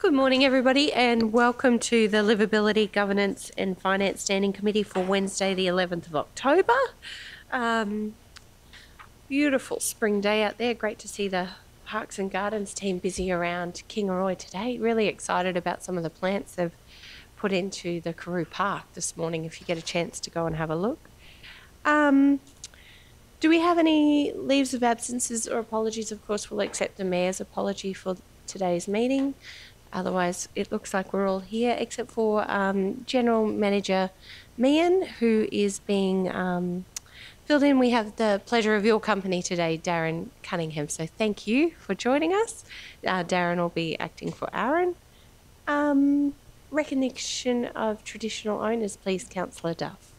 Good morning, everybody, and welcome to the Liveability, Governance and Finance Standing Committee for Wednesday, the 11th of October. Beautiful spring day out there. Great to see the Parks and Gardens team busy around Kingaroy today. Really excited about some of the plants they've put into the Karoo Park this morning, if you get a chance to go and have a look. Do we have any leaves of absences or apologies? Of course, we'll accept the Mayor's apology for today's meeting. Otherwise, it looks like we're all here, except for General Manager Meehan, who is being filled in. We have the pleasure of your company today, Darren Cunningham. So thank you for joining us. Darren will be acting for Aaron. Recognition of traditional owners, please, Councillor Duff.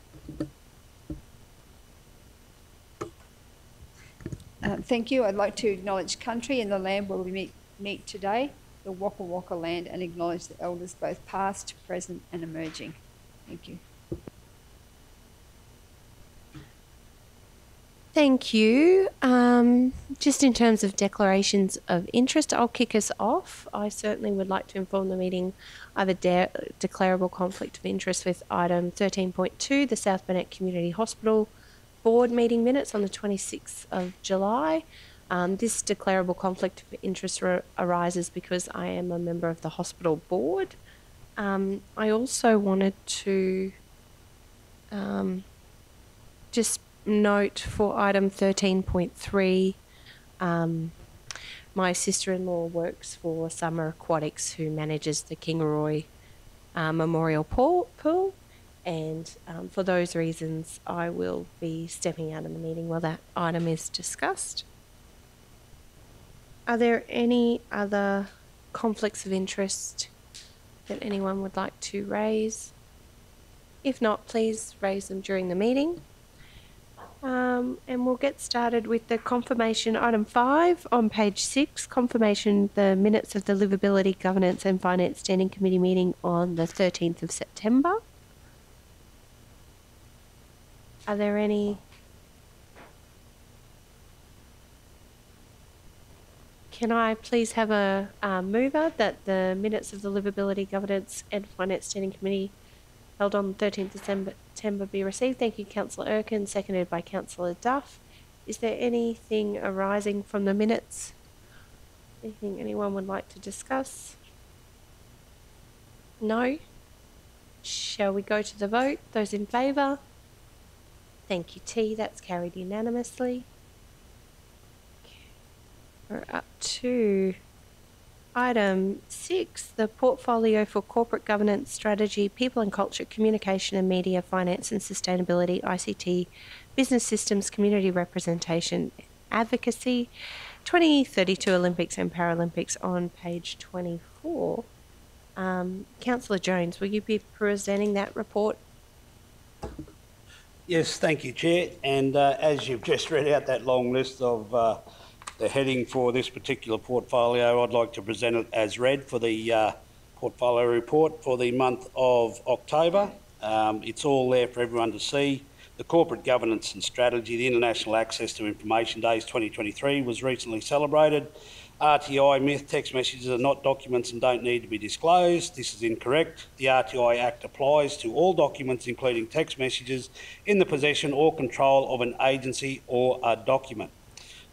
Thank you. I'd like to acknowledge country and the land where we meet today, the Waka Waka land, and acknowledge the elders both past, present and emerging. Thank you. Thank you. Just in terms of declarations of interest, I'll kick us off. I certainly would like to inform the meeting of a declarable conflict of interest with item 13.2, the South Burnett Community Hospital Board meeting minutes on the 26th of July. This declarable conflict of interest arises because I am a member of the hospital board. I also wanted to just note for item 13.3, my sister-in-law works for Summer Aquatics, who manages the Kingaroy Memorial Pool. And for those reasons, I will be stepping out of the meeting while that item is discussed. Are there any other conflicts of interest that anyone would like to raise? If not, please raise them during the meeting. And we'll get started with the confirmation, item 5 on page 6, confirmation the minutes of the Liveability, Governance and Finance Standing Committee meeting on the 13th of September. Are there any? Can I please have a mover that the minutes of the Liveability, Governance and Finance Standing Committee held on 13th September be received? Thank you, Councillor Erkin, seconded by Councillor Duff. Is there anything arising from the minutes? Anything anyone would like to discuss? No? Shall we go to the vote? Those in favour? Thank you, T. That's carried unanimously. We're up to item 6, the portfolio for corporate governance, strategy, people and culture, communication and media, finance and sustainability, ICT, business systems, community representation, advocacy, 2032 Olympics and Paralympics on page 24. Councillor Jones, will you be presenting that report? Yes, thank you, Chair. And as you've just read out that long list of the heading for this particular portfolio, I'd like to present it as read for the portfolio report for the month of October. It's all there for everyone to see. The Corporate Governance and Strategy, the International Access to Information Days 2023 was recently celebrated. RTI myth, text messages are not documents and don't need to be disclosed. This is incorrect. The RTI Act applies to all documents, including text messages, in the possession or control of an agency or a document.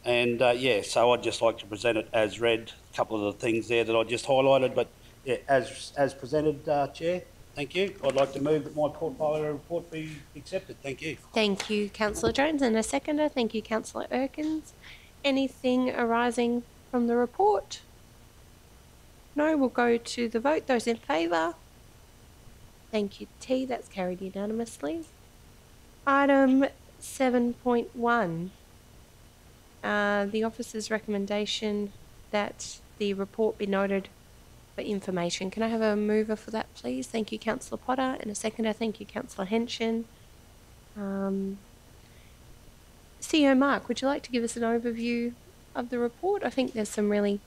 And so I'd just like to present it as read. A couple of the things there that I just highlighted, but yeah, as presented, Chair. Thank you. I'd like to move that my portfolio report be accepted. Thank you. Thank you, Councillor Jones, and a seconder. Thank you, Councillor Erkins. Anything arising from the report? No, we'll go to the vote. Those in favour? Thank you, T. That's carried unanimously. Item 7.1. The officer's recommendation that the report be noted for information. Can I have a mover for that, please? Thank you, Councillor Potter, and a seconder. Thank you, Councillor Henshin. CEO Mark, would you like to give us an overview of the report? I think there's some really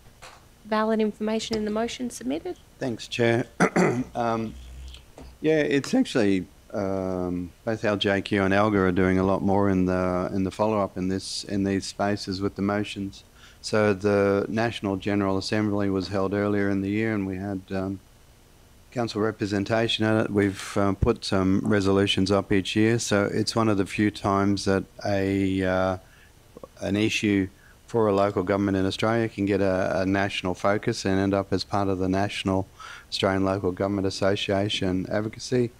valid information in the motion submitted. Thanks, Chair. Yeah, it's actually both LJQ and ALGA are doing a lot more in the follow-up in these spaces with the motions. So the National General Assembly was held earlier in the year, and we had council representation at it. We've put some resolutions up each year, so it's one of the few times that an issue for a local government in Australia can get a national focus and end up as part of the National Australian Local Government Association advocacy.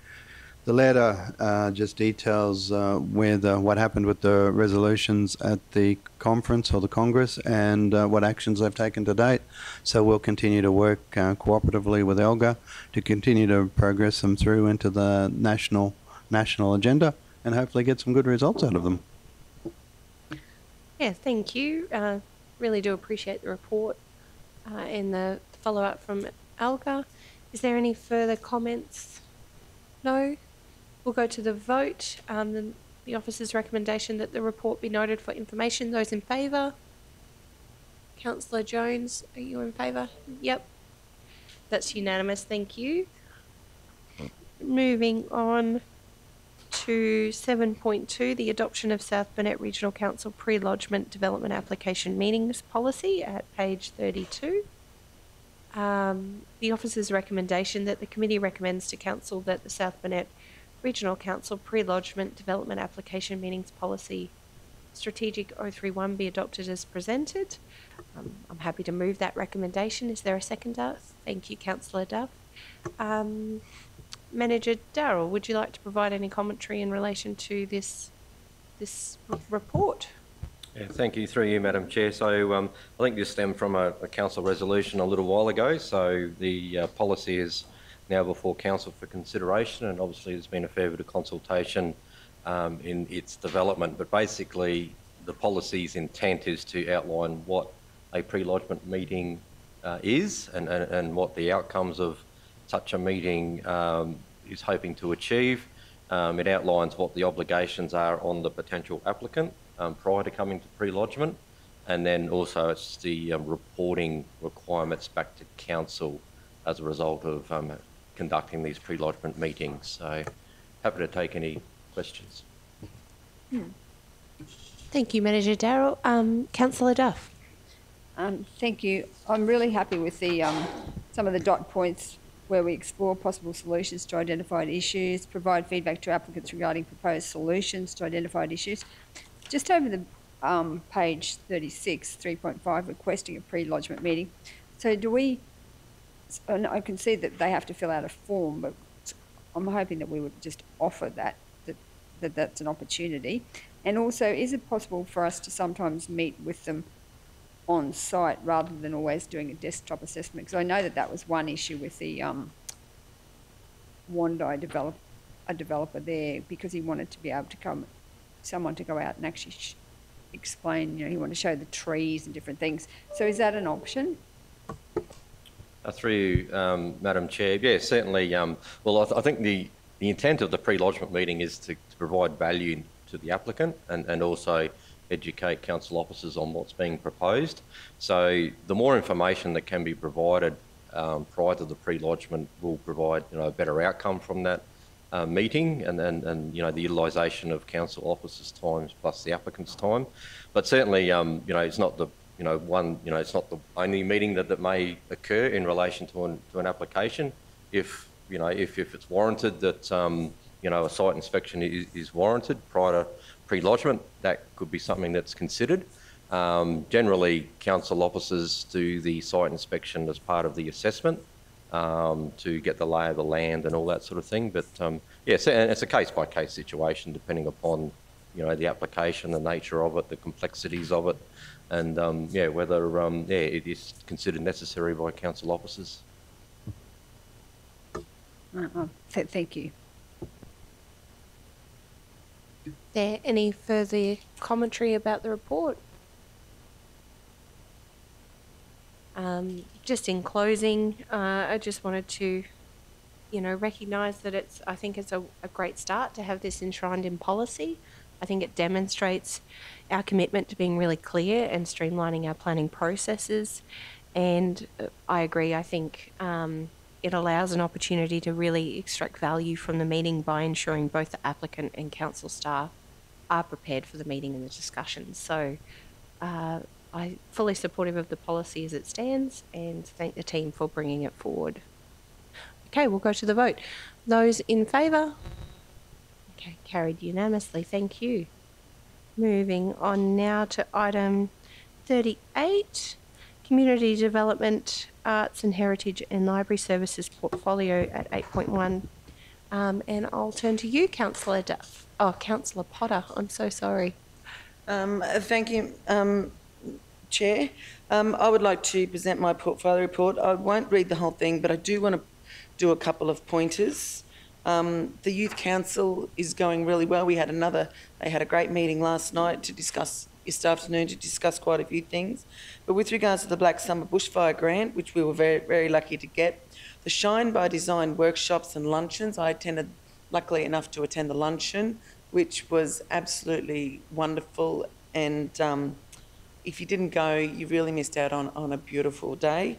The letter just details what happened with the resolutions at the conference or the Congress and what actions they've taken to date. So we'll continue to work cooperatively with Elga to continue to progress them through into the national agenda and hopefully get some good results out of them. Yeah, thank you. Really do appreciate the report and the follow-up from Elga. Is there any further comments? No? We'll go to the vote. The officer's recommendation that the report be noted for information. Those in favour? Councillor Jones, are you in favour? Yep. That's unanimous, thank you. Moving on to 7.2, the adoption of South Burnett Regional Council pre-lodgement development application meetings policy at page 32. The officer's recommendation that the committee recommends to council that the South Burnett Regional Council pre-lodgement development application meetings policy strategic 031 be adopted as presented. I'm happy to move that recommendation. Is there a seconder? Thank you, Councillor Duff. Manager Darrell, would you like to provide any commentary in relation to this report? Yeah, thank you. Through you, Madam Chair. So I think this stemmed from a council resolution a little while ago. So the policy is now before council for consideration, and obviously there's been a fair bit of consultation in its development. But basically, the policy's intent is to outline what a pre-lodgement meeting is and what the outcomes of such a meeting is hoping to achieve. It outlines what the obligations are on the potential applicant prior to coming to pre-lodgement, and then also it's the reporting requirements back to council as a result of conducting these pre-lodgement meetings. So happy to take any questions. Thank you, Manager Darrell. Councillor Duff. Thank you. I'm really happy with the some of the dot points where we explore possible solutions to identified issues, provide feedback to applicants regarding proposed solutions to identified issues. Just over the page 36, 3.5, requesting a pre-lodgement meeting. So do we, and I can see that they have to fill out a form, but I'm hoping that we would just offer that's an opportunity. And also, is it possible for us to sometimes meet with them on site rather than always doing a desktop assessment? Because I know that was one issue with the Wandai developer there, because he wanted to be able to someone to go out and actually explain, he wanted to show the trees and different things. So is that an option? Through you, Madam Chair, yeah, certainly. Well, I think the intent of the pre-lodgement meeting is to provide value to the applicant and also educate council officers on what's being proposed. So the more information that can be provided prior to the pre-lodgement will provide a better outcome from that meeting and the utilisation of council officers' time plus the applicant's time. But certainly, it's not the it's not the only meeting that may occur in relation to an application. If it's warranted that a site inspection is warranted prior to pre-lodgement, that could be something that's considered. Generally, council officers do the site inspection as part of the assessment to get the lay of the land and all that sort of thing. But it's a case-by-case situation depending upon the application, the nature of it, the complexities of it, and whether it is considered necessary by council officers. Thank you. There any further commentary about the report? Just in closing, I just wanted to, recognise that I think it's a great start to have this enshrined in policy. I think it demonstrates our commitment to being really clear and streamlining our planning processes. And I agree, I think it allows an opportunity to really extract value from the meeting by ensuring both the applicant and council staff are prepared for the meeting and the discussion. So I'm fully supportive of the policy as it stands and thank the team for bringing it forward. Okay, we'll go to the vote. Those in favour? Okay, carried unanimously. Thank you. Moving on now to item 38, Community Development, Arts and Heritage and Library Services Portfolio at 8.1. And I'll turn to you, Councillor Duff. Oh, Councillor Potter, I'm so sorry. Thank you, Chair. I would like to present my portfolio report. I won't read the whole thing, but I do want to do a couple of pointers. The Youth Council is going really well. They had a great meeting last night this afternoon to discuss quite a few things. But with regards to the Black Summer Bushfire Grant, which we were very, very lucky to get, the Shine by Design workshops and luncheons, I attended, luckily enough to attend the luncheon, which was absolutely wonderful. And if you didn't go, you really missed out on a beautiful day.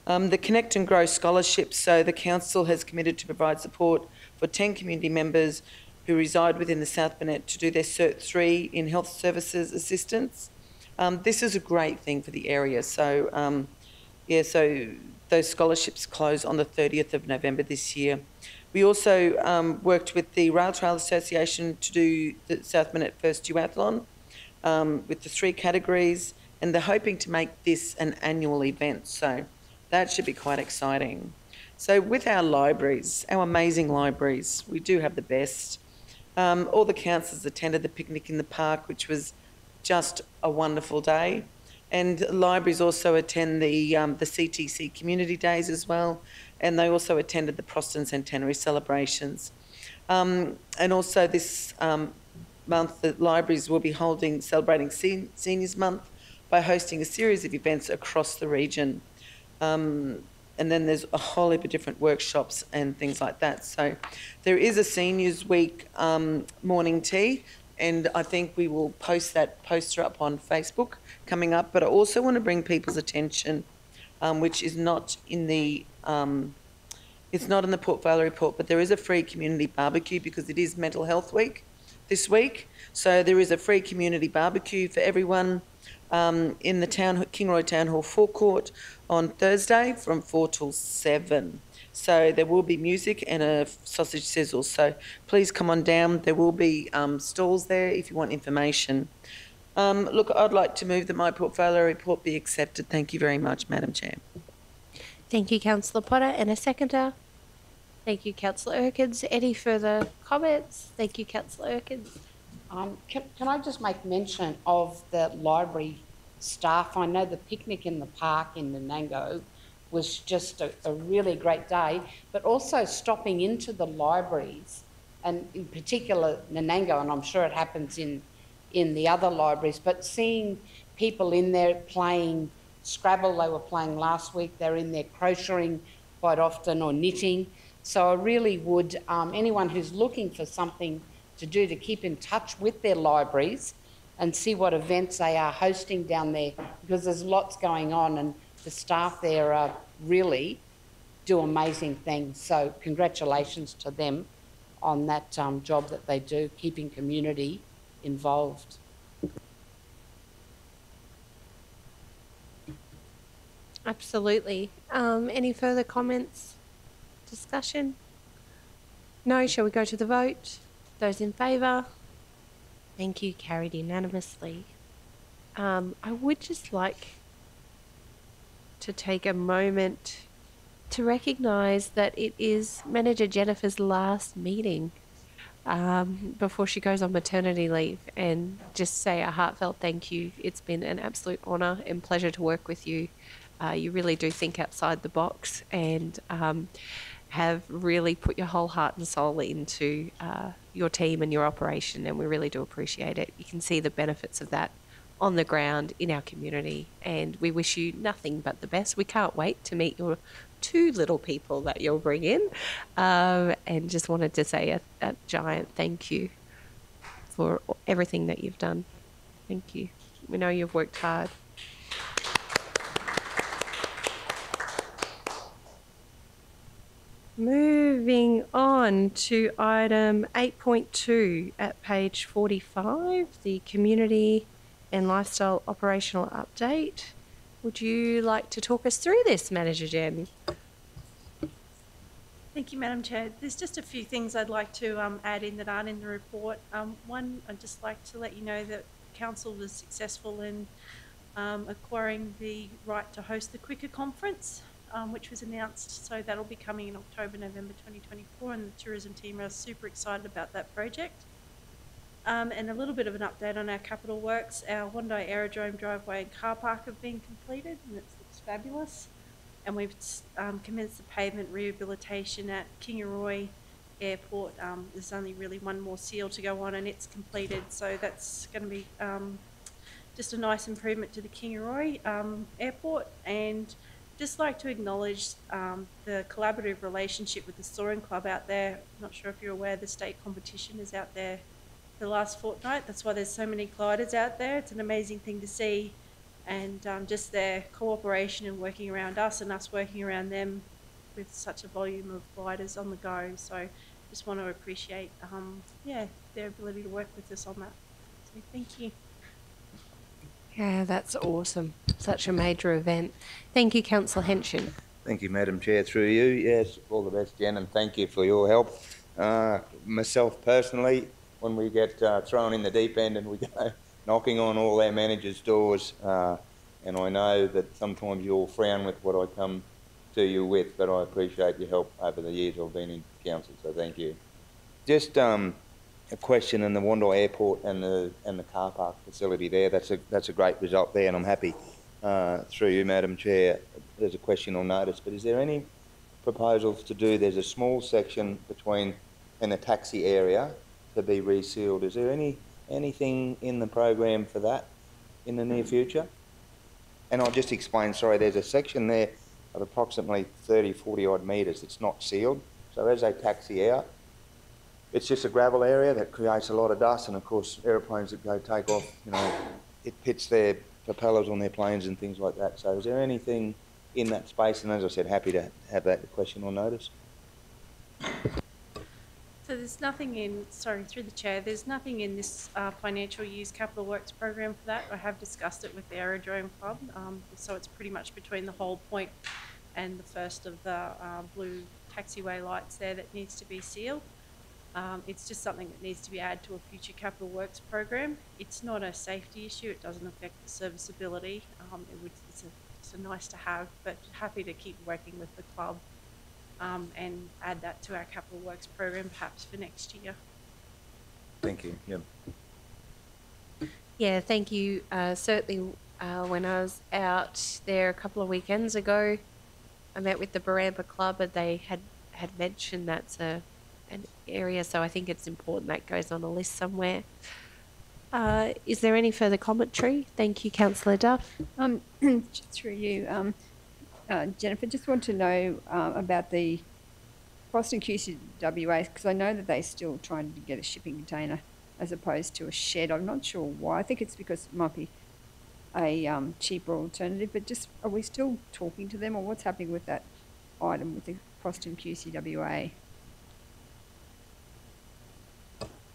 The Connect and Grow scholarships, so the Council has committed to provide support for 10 community members who reside within the South Burnett to do their Cert 3 in health services assistance. This is a great thing for the area. So, so those scholarships close on the 30th of November this year. We also worked with the Rail Trail Association to do the South Burnett First Duathlon with the 3 categories, and they're hoping to make this an annual event. So that should be quite exciting. So with our libraries, our amazing libraries, we do have the best. All the councillors attended the picnic in the park, which was just a wonderful day. And libraries also attend the CTC Community Days as well, and they also attended the Proston Centenary celebrations. And also this month, the libraries will be celebrating Seniors Month by hosting a series of events across the region. And then there's a whole heap of different workshops and things like that. So there is a Seniors Week morning tea, and I think we will post that poster up on Facebook coming up. But I also want to bring people's attention, which is not in the it's not in the portfolio report, but there is a free community barbecue because it is Mental Health Week this week. So there is a free community barbecue for everyone in the Kingroy Town Hall forecourt on Thursday from 4 till 7. So there will be music and a sausage sizzle. So please come on down. There will be stalls there if you want information. Look, I'd like to move that my portfolio report be accepted. Thank you very much, Madam Chair. Thank you, Councillor Potter. And a seconder? Thank you, Councillor Erkins. Any further comments? Thank you, Councillor Erkins. Can I just make mention of the library staff? I know the picnic in the park in Nanango was just a really great day, but also stopping into the libraries, and in particular Nanango, and I'm sure it happens in the other libraries, but seeing people in there playing Scrabble. They were playing last week. They're in there crocheting quite often, or knitting. So I really would, anyone who's looking for something to do to keep in touch with their libraries and see what events they are hosting down there, because there's lots going on and the staff there really do amazing things. So congratulations to them on that job that they do, keeping community involved. Absolutely. Any further comments? Discussion? No? Shall we go to the vote? Those in favour? Thank you. Carried unanimously. I would just like to take a moment to recognise that it is Manager Jennifer's last meeting before she goes on maternity leave, and just say a heartfelt thank you. It's been an absolute honour and pleasure to work with you. You really do think outside the box and have really put your whole heart and soul into your team and your operation, and we really do appreciate it. You can see the benefits of that on the ground in our community, and we wish you nothing but the best. We can't wait to meet your 2 little people that you'll bring in, and just wanted to say a giant thank you for everything that you've done. Thank you. We know you've worked hard. Moving on to item 8.2 at page 45, the Community and lifestyle operational update. Would you like to talk us through this, Manager Jen? Thank you, Madam Chair. There's just a few things I'd like to add in that aren't in the report. One, I'd just like to let you know that Council was successful in acquiring the right to host the Quicker Conference, which was announced. So that'll be coming in October, November 2024, and the tourism team are super excited about that project. And a little bit of an update on our capital works. Our Wondai Aerodrome driveway and car park have been completed, and it looks fabulous. And we've commenced the pavement rehabilitation at Kingaroy Airport. There's only really one more seal to go on, and it's completed. So that's going to be just a nice improvement to the Kingaroy Airport. And just like to acknowledge the collaborative relationship with the Soaring Club out there. Not sure if you're aware, the state competition is out there the last fortnight. That's why there's so many gliders out there. It's an amazing thing to see. And just their cooperation and working around us and us working around them with such a volume of gliders on the go. So just want to appreciate, their ability to work with us on that. So thank you. Yeah, that's awesome. Such a major event. Thank you, Councillor Henshin. Thank you, Madam Chair. Through you, yes, all the best, Jen, and thank you for your help. Myself personally, when we get thrown in the deep end and we go knocking on all our managers' doors, and I know that sometimes you'll frown with what I come to you with, but I appreciate your help over the years I've been in council, so thank you. Just a question in the Wondai Airport and the car park facility there. That's a great result there, and I'm happy. Through you, Madam Chair, there's a question on notice, but is there any proposals to do? There's a small section in the taxi area to be resealed. Is there anything in the program for that in the near future? And I'll just explain, sorry, there's a section there of approximately 40 odd metres that's not sealed. So as they taxi out, it's just a gravel area that creates a lot of dust, and of course aeroplanes that go take off, it hits their propellers on their planes and things like that. So is there anything in that space? And as I said, happy to have that question on notice. So there's nothing in, through the Chair, there's nothing in this financial year's capital works program for that. I have discussed it with the Aerodrome Club, so it's pretty much between the whole point and the first of the blue taxiway lights there that needs to be sealed. It's just something that needs to be added to a future capital works program. It's not a safety issue, it doesn't affect the serviceability. It's a nice to have, but happy to keep working with the club and add that to our capital works program perhaps for next year. Thank you. Yep. Yeah, thank you. Certainly when I was out there a couple of weekends ago, I met with the Baramba Club, and they had mentioned that's an area, so I think it's important that goes on a list somewhere. Is there any further commentary? Thank you, Councillor Duff. Through you, Jennifer, just want to know about the Boston QCWA, because I know that they're still trying to get a shipping container as opposed to a shed. I'm not sure why. I think it's because it might be a cheaper alternative, but just are we still talking to them, or what's happening with that item with the Boston QCWA?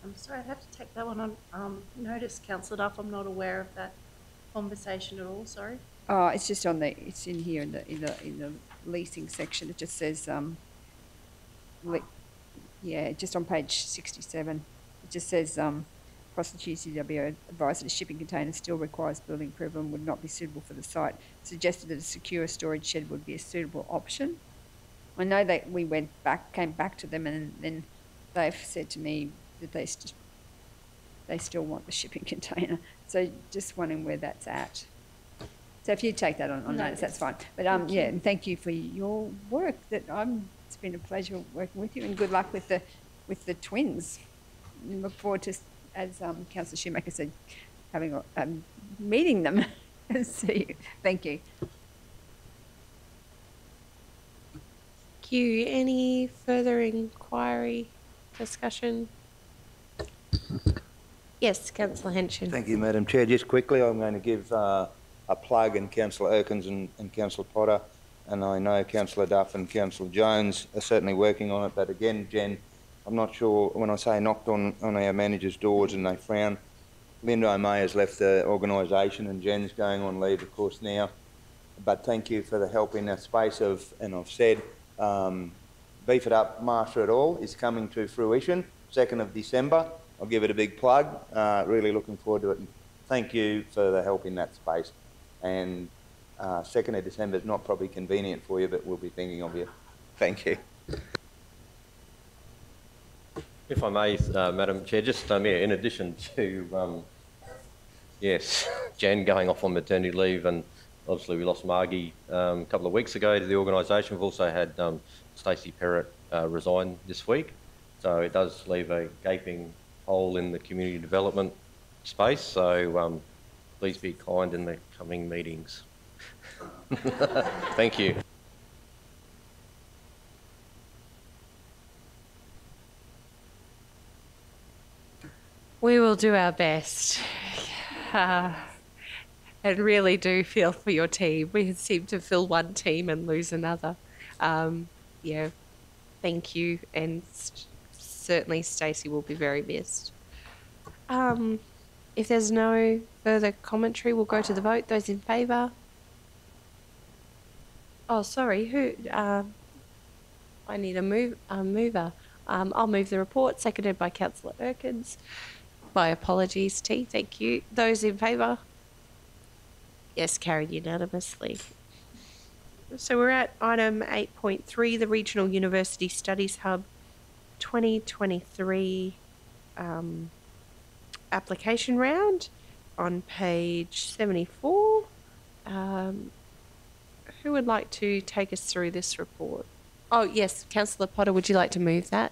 I'm sorry, I'd have to take that one on notice, Councillor Duff. I'm not aware of that conversation at all, sorry. Oh, it's just it's in here in the leasing section. It just says, just on page 67. It just says, Prosecution QCW advised that a shipping container still requires building approval and would not be suitable for the site. Suggested that a secure storage shed would be a suitable option. I know that we came back to them, and then they've said to me that they still want the shipping container. So just wondering where that's at. So if you take that on notice, that's fine. But and thank you for your work. It's been a pleasure working with you, and good luck with the twins. And look forward to, as Councillor Shoemaker said, having meeting them. See you. Thank you. Thank you. Any further inquiry, discussion? Yes, Councillor Henshin. Thank you, Madam Chair. Just quickly, I'm going to give a plug, and Councillor Erkins and Councillor Potter, and I know Councillor Duff and Councillor Jones are certainly working on it, but again, Jen, I'm not sure, when I say knocked on our managers' doors and they frown, Linda O'May has left the organisation and Jen's going on leave, of course, now. But thank you for the help in that space of, and I've said, Beef It Up, Master It All is coming to fruition, 2nd of December. I'll give it a big plug. Really looking forward to it. And thank you for the help in that space. And 2nd of December is not probably convenient for you, but we'll be thinking of you. Thank you. If I may, Madam Chair, just in addition to, yes, Jan going off on maternity leave, and obviously we lost Margie a couple of weeks ago to the organisation. We've also had Stacey Perrott resign this week. So it does leave a gaping hole in the community development space. So please be kind in the coming meetings. Thank you. We will do our best. And really do feel for your team. We seem to fill one team and lose another. Yeah, thank you. And certainly Stacey will be very missed. If there's no further commentary, we'll go to the vote. Those in favour? Oh, sorry. Who? I need a mover. I'll move the report, seconded by Councillor Erkins. My apologies, T. Thank you. Those in favour? Yes, carried unanimously. So we're at item 8.3, the Regional University Studies Hub 2023 application round on page 74. Who would like to take us through this report? Oh, yes, Councillor Potter, would you like to move that?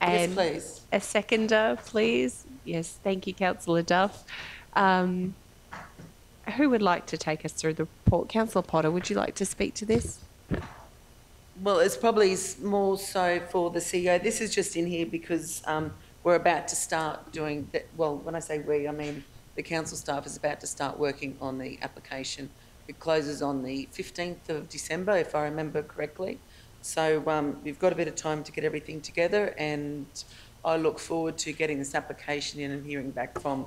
And Yes, please. a seconder, please. Yes, thank you, Councillor Duff. Who would like to take us through the report? Councillor Potter, would you like to speak to this? Well, it's probably more so for the CEO. This is just in here because we're about to start doing, well, when I say we, I mean the council staff is about to start working on the application. It closes on the 15th of December, if I remember correctly. So we've got a bit of time to get everything together, and I look forward to getting this application in and hearing back from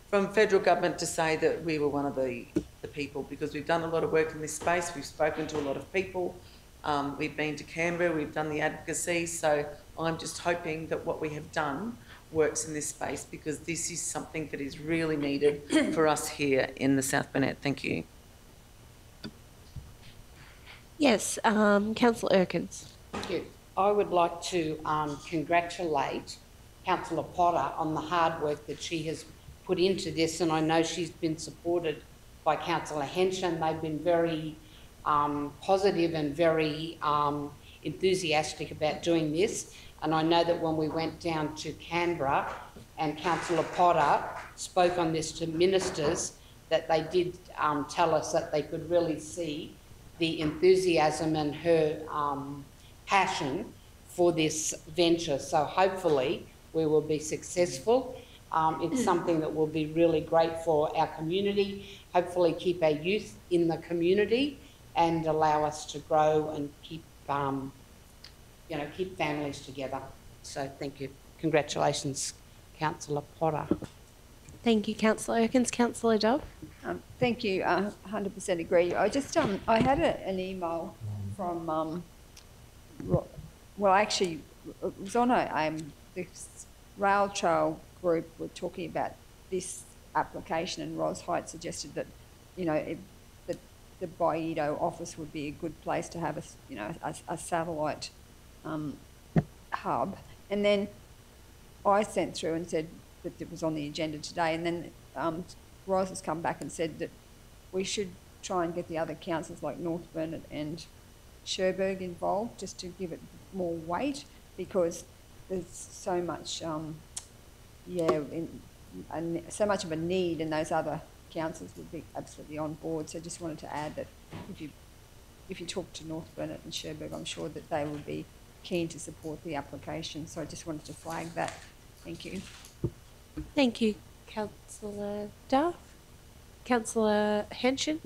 federal government to say that we were one of the people, because we've done a lot of work in this space. We've spoken to a lot of people. We've been to Canberra, we've done the advocacy. So I'm just hoping that what we have done works in this space, because this is something that is really needed for us here in the South Burnett. Thank you. Yes, Councillor Erkins. Thank you. I would like to congratulate Councillor Potter on the hard work that she has put into this, and I know she's been supported by Councillor Henshin. They've been very positive and very enthusiastic about doing this, and I know that when we went down to Canberra and Councillor Potter spoke on this to ministers, that they did tell us that they could really see the enthusiasm and her passion for this venture. So hopefully we will be successful. It's something that will be really great for our community, hopefully keep our youth in the community and allow us to grow and keep, keep families together. So thank you. Congratulations, Councillor Potter. Thank you, Councillor Erkins. Councillor Dove. Thank you. 100% agree. I just I had an email from well, actually, it was on this rail trail group were talking about this application, and Ros Height suggested that that the Baido office would be a good place to have a satellite hub. And then I sent through and said that it was on the agenda today, and then Ros has come back and said that we should try and get the other councils like North Burnett and Cherbourg involved, just to give it more weight, because there's so much, so much of a need, and those other councils would be absolutely on board. So just wanted to add that if you talk to North Burnett and Cherbourg, I'm sure that they would be keen to support the application. So I just wanted to flag that. Thank you. Thank you, Councillor Duff. Councillor Henshin.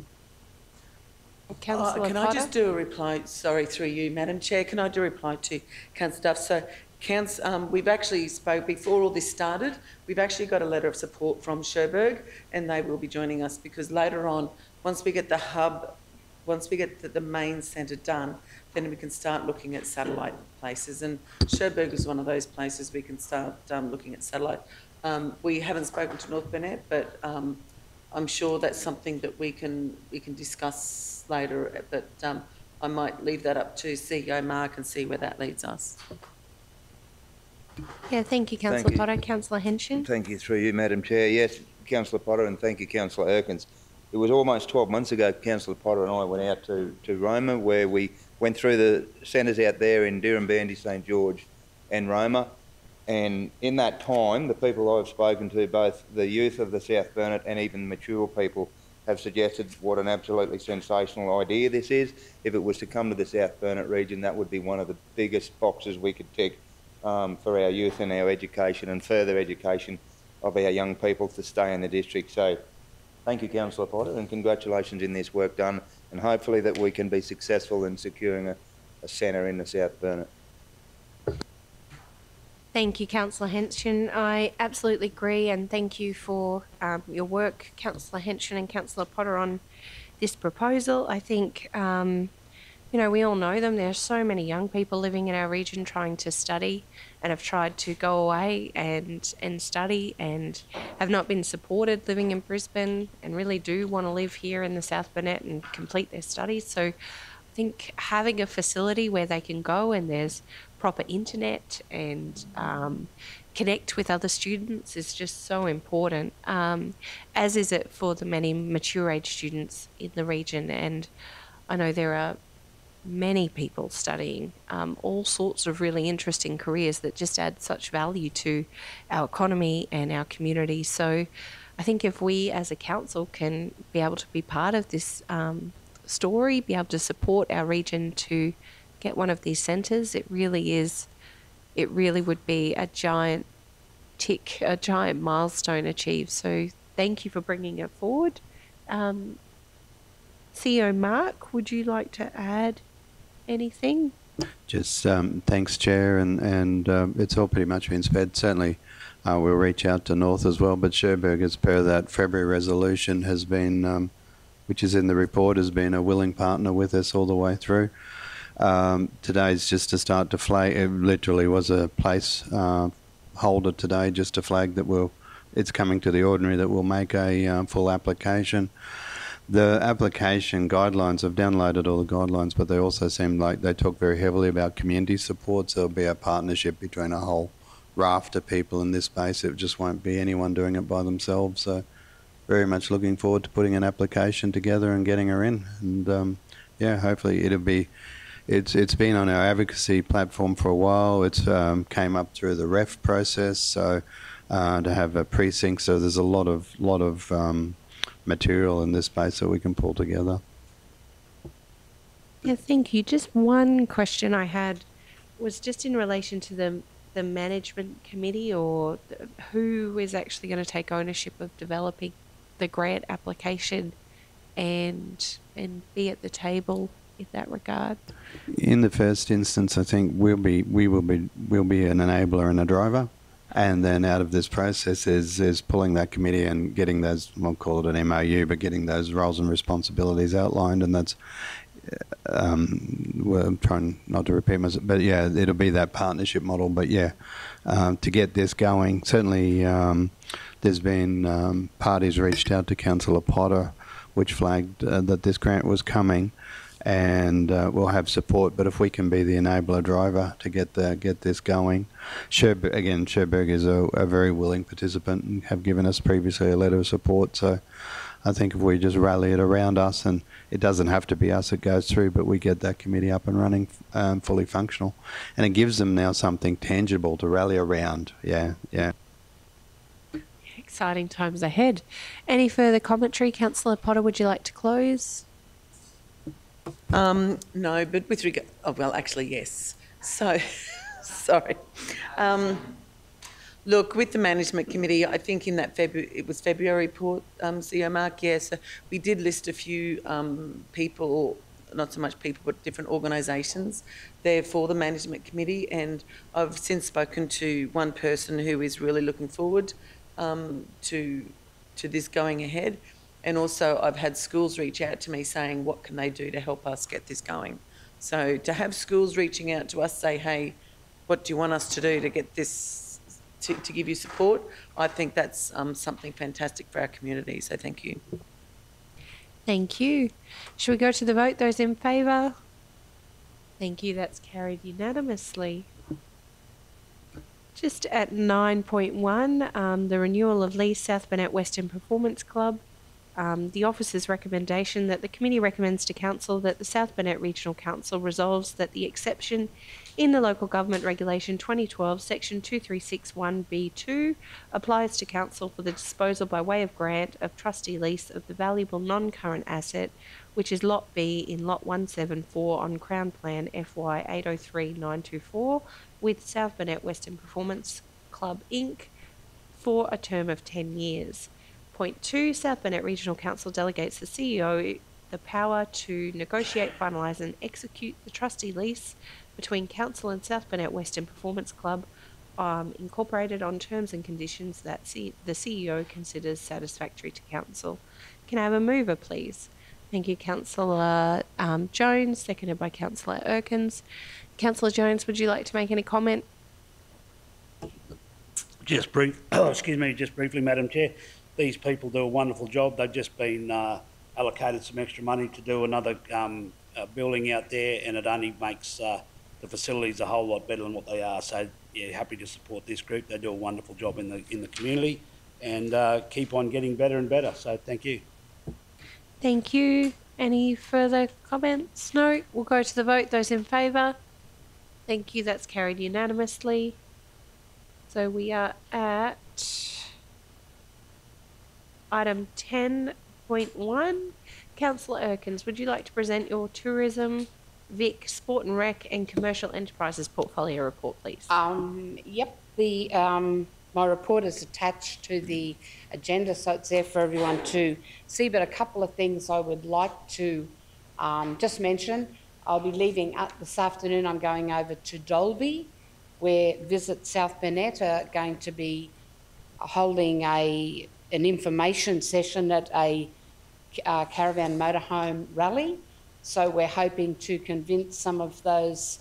Councillor Can Potter? I just do a reply, sorry, through you, Madam Chair, can I do a reply to Councillor Duff? So We've actually spoke, before all this started, we've actually got a letter of support from Cherbourg, and they will be joining us, because later on, once we get the hub, once we get the main centre done, then we can start looking at satellite places, and Cherbourg is one of those places we can start looking at satellite. We haven't spoken to North Burnett, but I'm sure that's something that we can discuss later, but I might leave that up to CEO Mark and see where that leads us. Yeah, thank you, Councillor Potter. Councillor Henshin. Thank you, through you, Madam Chair. Yes, Councillor Potter, and thank you, Councillor Erkins. It was almost 12 months ago, Councillor Potter and I went out to Roma, where we went through the centres out there in Dirranbandi, St George and Roma. And in that time, the people I've spoken to, both the youth of the South Burnett and even mature people, have suggested what an absolutely sensational idea this is. If it was to come to the South Burnett region, that would be one of the biggest boxes we could tick for our youth and our education and further education of our young people to stay in the district. So thank you, Councillor Potter, and congratulations in this work done, and hopefully that we can be successful in securing a centre in the South Burnett. Thank you, Councillor Henshin. I absolutely agree, and thank you for your work, Councillor Henshin and Councillor Potter, on this proposal. I think, you know, we all know them. There are so many young people living in our region trying to study and have tried to go away and study and have not been supported living in Brisbane and really do want to live here in the South Burnett and complete their studies. So I think having a facility where they can go and there's proper internet and connect with other students is just so important, as is it for the many mature age students in the region. And I know there are many people studying all sorts of really interesting careers that just add such value to our economy and our community. So I think if we as a council can be able to be part of this story, be able to support our region to get one of these centres, it really would be a giant tick, a giant milestone achieved. So thank you for bringing it forward. CEO Mark, would you like to add anything? Just thanks, Chair, and it's all pretty much been said. Certainly we'll reach out to North as well, but Cherbourg, as per that February resolution, has been, which is in the report, has been a willing partner with us all the way through. Today's just to start to flag. It literally was a place holder today just to flag that it's coming to the ordinary, that we'll make a full application. The application guidelines, I've downloaded all the guidelines, but they also seem like they talk very heavily about community support, so there'll be a partnership between a whole raft of people in this space. It just won't be anyone doing it by themselves. So very much looking forward to putting an application together and getting her in. And yeah, hopefully it'll be. It's been on our advocacy platform for a while. It's came up through the REF process, so to have a precinct. So there's a lot of material in this space that we can pull together. Yeah, thank you. Just one question I had was just in relation to the management committee, or who is actually going to take ownership of developing the grant application and be at the table in that regard. In the first instance, I think we'll be an enabler and a driver. And then out of this process is pulling that committee and getting those, we'll call it an MOU, but getting those roles and responsibilities outlined. And that's, well, I'm trying not to repeat myself, but yeah, it'll be that partnership model. But yeah, to get this going, certainly there's been parties reached out to Councillor Potter, which flagged that this grant was coming. And we'll have support, but if we can be the enabler driver to get this going. Cherbourg is a very willing participant and have given us previously a letter of support. So I think if we just rally it around us, and it doesn't have to be us that goes through, but we get that committee up and running, fully functional. And it gives them now something tangible to rally around. Yeah. Exciting times ahead. Any further commentary? Councillor Potter, would you like to close? No, but with regard, oh, well, actually, yes. So, sorry. Look, with the management committee, I think in that February report, CEO Mark, yes, we did list a few people not so much people, but different organisations there for the management committee. And I've since spoken to one person who is really looking forward to this going ahead. And also I've had schools reach out to me saying, what can they do to help us get this going? So to have schools reaching out to us, say, hey, what do you want us to do to get this, to give you support? I think that's something fantastic for our community. So thank you. Thank you. Shall we go to the vote? Those in favour? Thank you. That's carried unanimously. Just at 9.1, the renewal of lease, South Burnett Western Performance Club. The officer's recommendation that the committee recommends to council that the South Burnett Regional Council resolves that the exception in the Local Government Regulation 2012 section 2361B2 applies to council for the disposal by way of grant of trustee lease of the valuable non-current asset, which is Lot B in Lot 174 on Crown Plan FY 803924 with South Burnett Western Performance Club Inc. for a term of 10 years. Point 2, South Burnett Regional Council delegates the CEO the power to negotiate, finalise and execute the trustee lease between Council and South Burnett Western Performance Club incorporated on terms and conditions that the CEO considers satisfactory to Council. Can I have a mover, please? Thank you, Councillor Jones, seconded by Councillor Erkins. Councillor Jones, would you like to make any comment? Just briefly, Madam Chair. These people do a wonderful job. They've just been allocated some extra money to do another building out there, and it only makes the facilities a whole lot better than what they are. So, yeah, happy to support this group. They do a wonderful job in the community, and keep on getting better and better. So, thank you. Thank you. Any further comments? No. We'll go to the vote. Those in favour? Thank you. That's carried unanimously. So we are at item 10.1. Councillor Erkins, would you like to present your tourism, Vic, sport and rec and commercial enterprises portfolio report, please? Yep. My report is attached to the agenda, so it's there for everyone to see. But a couple of things I would like to just mention. I'll be leaving this afternoon. I'm going over to Dalby, where Visit South Burnett are going to be holding an information session at a caravan motorhome rally. So we're hoping to convince some of those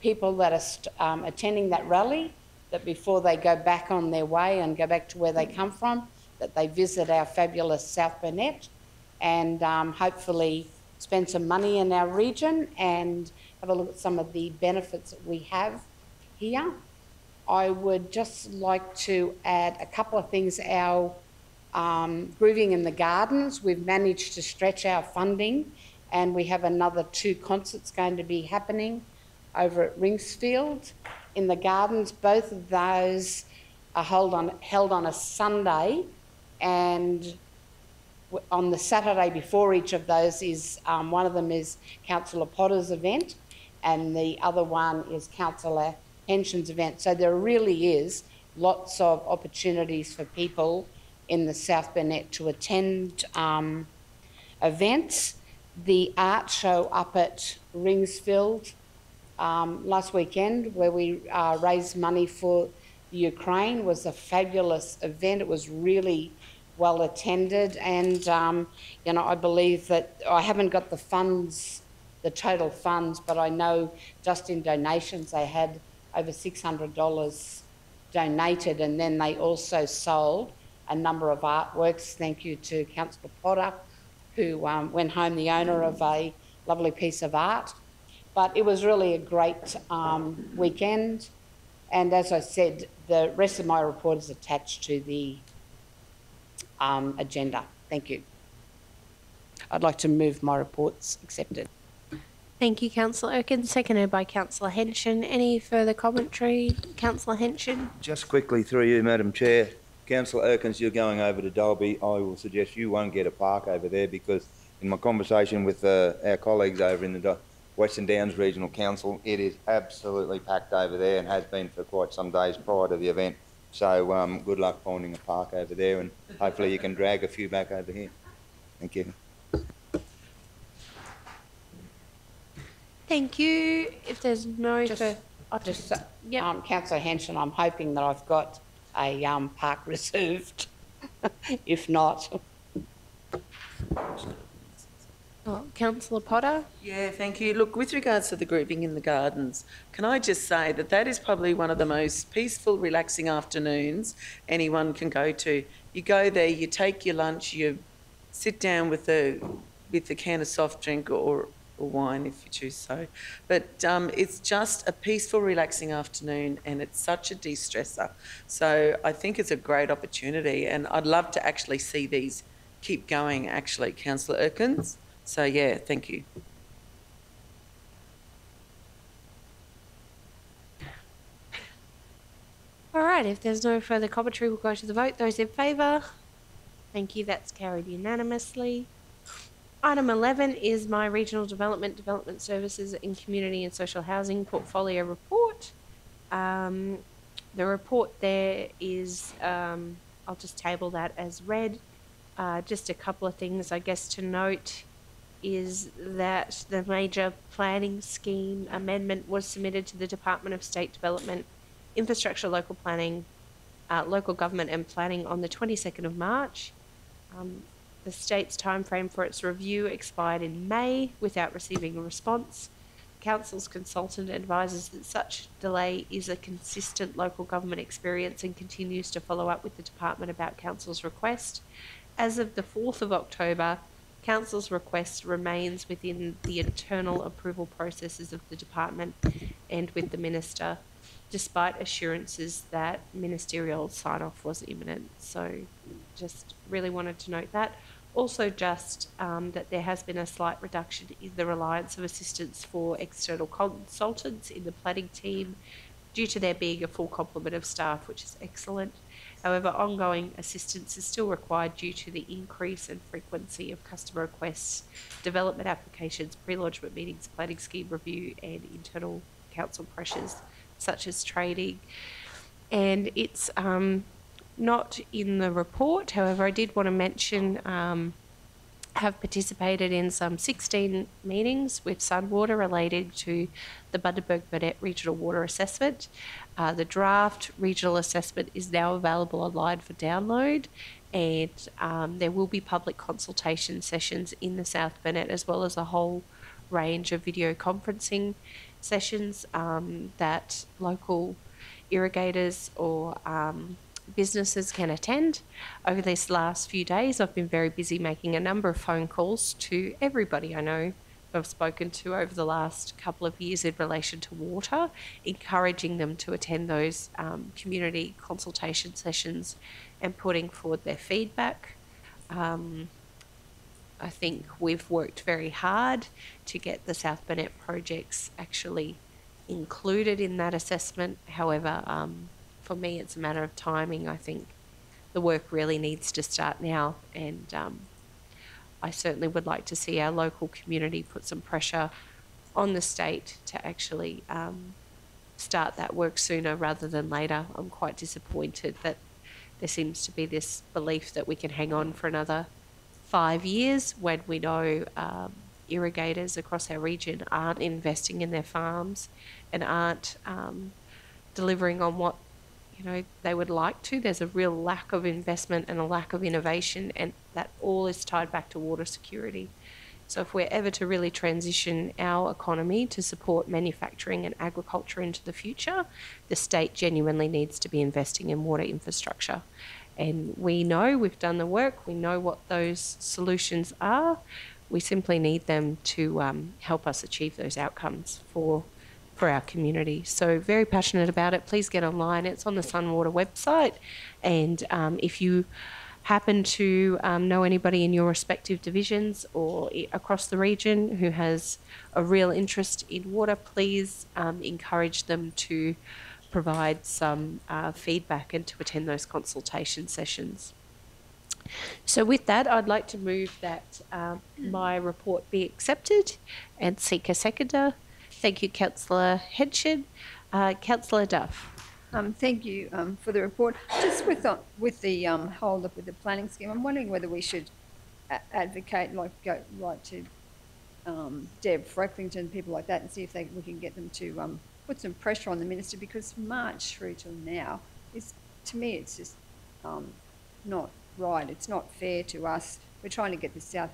people that are attending that rally that before they go back on their way and go back to where they come from, that they visit our fabulous South Burnett and hopefully spend some money in our region and have a look at some of the benefits that we have here. I would just like to add a couple of things. Our Grooving in the Gardens, we've managed to stretch our funding, and we have another 2 concerts going to be happening over at Ringsfield in the Gardens. Both of those are held on a Sunday, and on the Saturday before each of those is one of them is Councillor Potter's event, and the other one is Councillor Henshin's event. So there really is lots of opportunities for people in the South Burnett to attend events. The art show up at Ringsfield last weekend, where we raised money for the Ukraine, was a fabulous event. It was really well attended, and I believe that I haven't got the funds, the total funds, but I know just in donations they had over $600 donated, and then they also sold a number of artworks. Thank you to Councillor Potter, who went home the owner of a lovely piece of art. But it was really a great weekend, and as I said, the rest of my report is attached to the agenda. Thank you. I'd like to move my reports accepted. Thank you, Councillor Erkins, seconded by Councillor Henshin. Any further commentary? Councillor Henshin? Just quickly through you, Madam Chair. Councillor Erkins, you're going over to Dalby. I will suggest you won't get a park over there, because in my conversation with our colleagues over in the Western Downs Regional Council, it is absolutely packed over there and has been for quite some days prior to the event. So good luck finding a park over there, and hopefully you can drag a few back over here. Thank you. Thank you. If there's no Just, further... just, Yep. Councillor Henson, I'm hoping that I've got a park reserved. If not, Oh, Councillor Potter? Yeah, thank you. Look, with regards to the grouping in the gardens, can I just say that that is probably one of the most peaceful, relaxing afternoons anyone can go to. You go there, you take your lunch, you sit down with a can of soft drink or wine if you choose so. But it's just a peaceful, relaxing afternoon, and it's such a de-stressor. So I think it's a great opportunity, and I'd love to actually see these keep going, actually, Councillor Erkins. So, yeah, thank you. All right, if there's no further commentary, we'll go to the vote. Those in favour? Thank you, that's carried unanimously. Item 11 is my Regional Development Services in Community and Social Housing Portfolio Report. The report there is, I'll just table that as read. Just a couple of things, I guess, to note is that the major planning scheme amendment was submitted to the Department of State Development, Infrastructure, Local Planning, Local Government and Planning on the 22nd of March. The state's timeframe for its review expired in May without receiving a response. Council's consultant advises that such delay is a consistent local government experience and continues to follow up with the department about Council's request. As of the 4th of October, Council's request remains within the internal approval processes of the department and with the Minister, despite assurances that ministerial sign-off was imminent. So just really wanted to note that. Also just that there has been a slight reduction in the reliance of assistance for external consultants in the planning team due to there being a full complement of staff, which is excellent. However, ongoing assistance is still required due to the increase in frequency of customer requests, development applications, pre-lodgement meetings, planning scheme review and internal council pressures such as trading. And it's not in the report. However, I did want to mention have participated in some 16 meetings with Sunwater related to the Bundaberg-Burnett Regional Water Assessment. The draft regional assessment is now available online for download, and there will be public consultation sessions in the South Burnett as well as a whole range of video conferencing sessions that local irrigators or businesses can attend. Over these last few days, I've been very busy making a number of phone calls to everybody I know who I've spoken to over the last couple of years in relation to water, encouraging them to attend those community consultation sessions and putting forward their feedback. I think we've worked very hard to get the South Burnett projects actually included in that assessment. However, for me, it's a matter of timing. I think the work really needs to start now, and I certainly would like to see our local community put some pressure on the state to actually start that work sooner rather than later. I'm quite disappointed that there seems to be this belief that we can hang on for another 5 years when we know irrigators across our region aren't investing in their farms and aren't delivering on what they would like to. There's a real lack of investment and a lack of innovation, and that all is tied back to water security. So if we're ever to really transition our economy to support manufacturing and agriculture into the future, the state genuinely needs to be investing in water infrastructure. And we know, we've done the work, we know what those solutions are. We simply need them to help us achieve those outcomes for our community. So very passionate about it. Please get online. It's on the Sunwater website. And if you happen to know anybody in your respective divisions or across the region who has a real interest in water, please encourage them to provide some feedback and to attend those consultation sessions. So with that, I'd like to move that my report be accepted and seek a seconder. Thank you, Councillor Henson. Councillor Duff. Thank you for the report. Just with the hold up with the planning scheme, I'm wondering whether we should advocate, like go right to Deb Frecklington, people like that, and see if we can get them to put some pressure on the minister, because March through till now is, to me, it's just not right. It's not fair to us. We're trying to get the South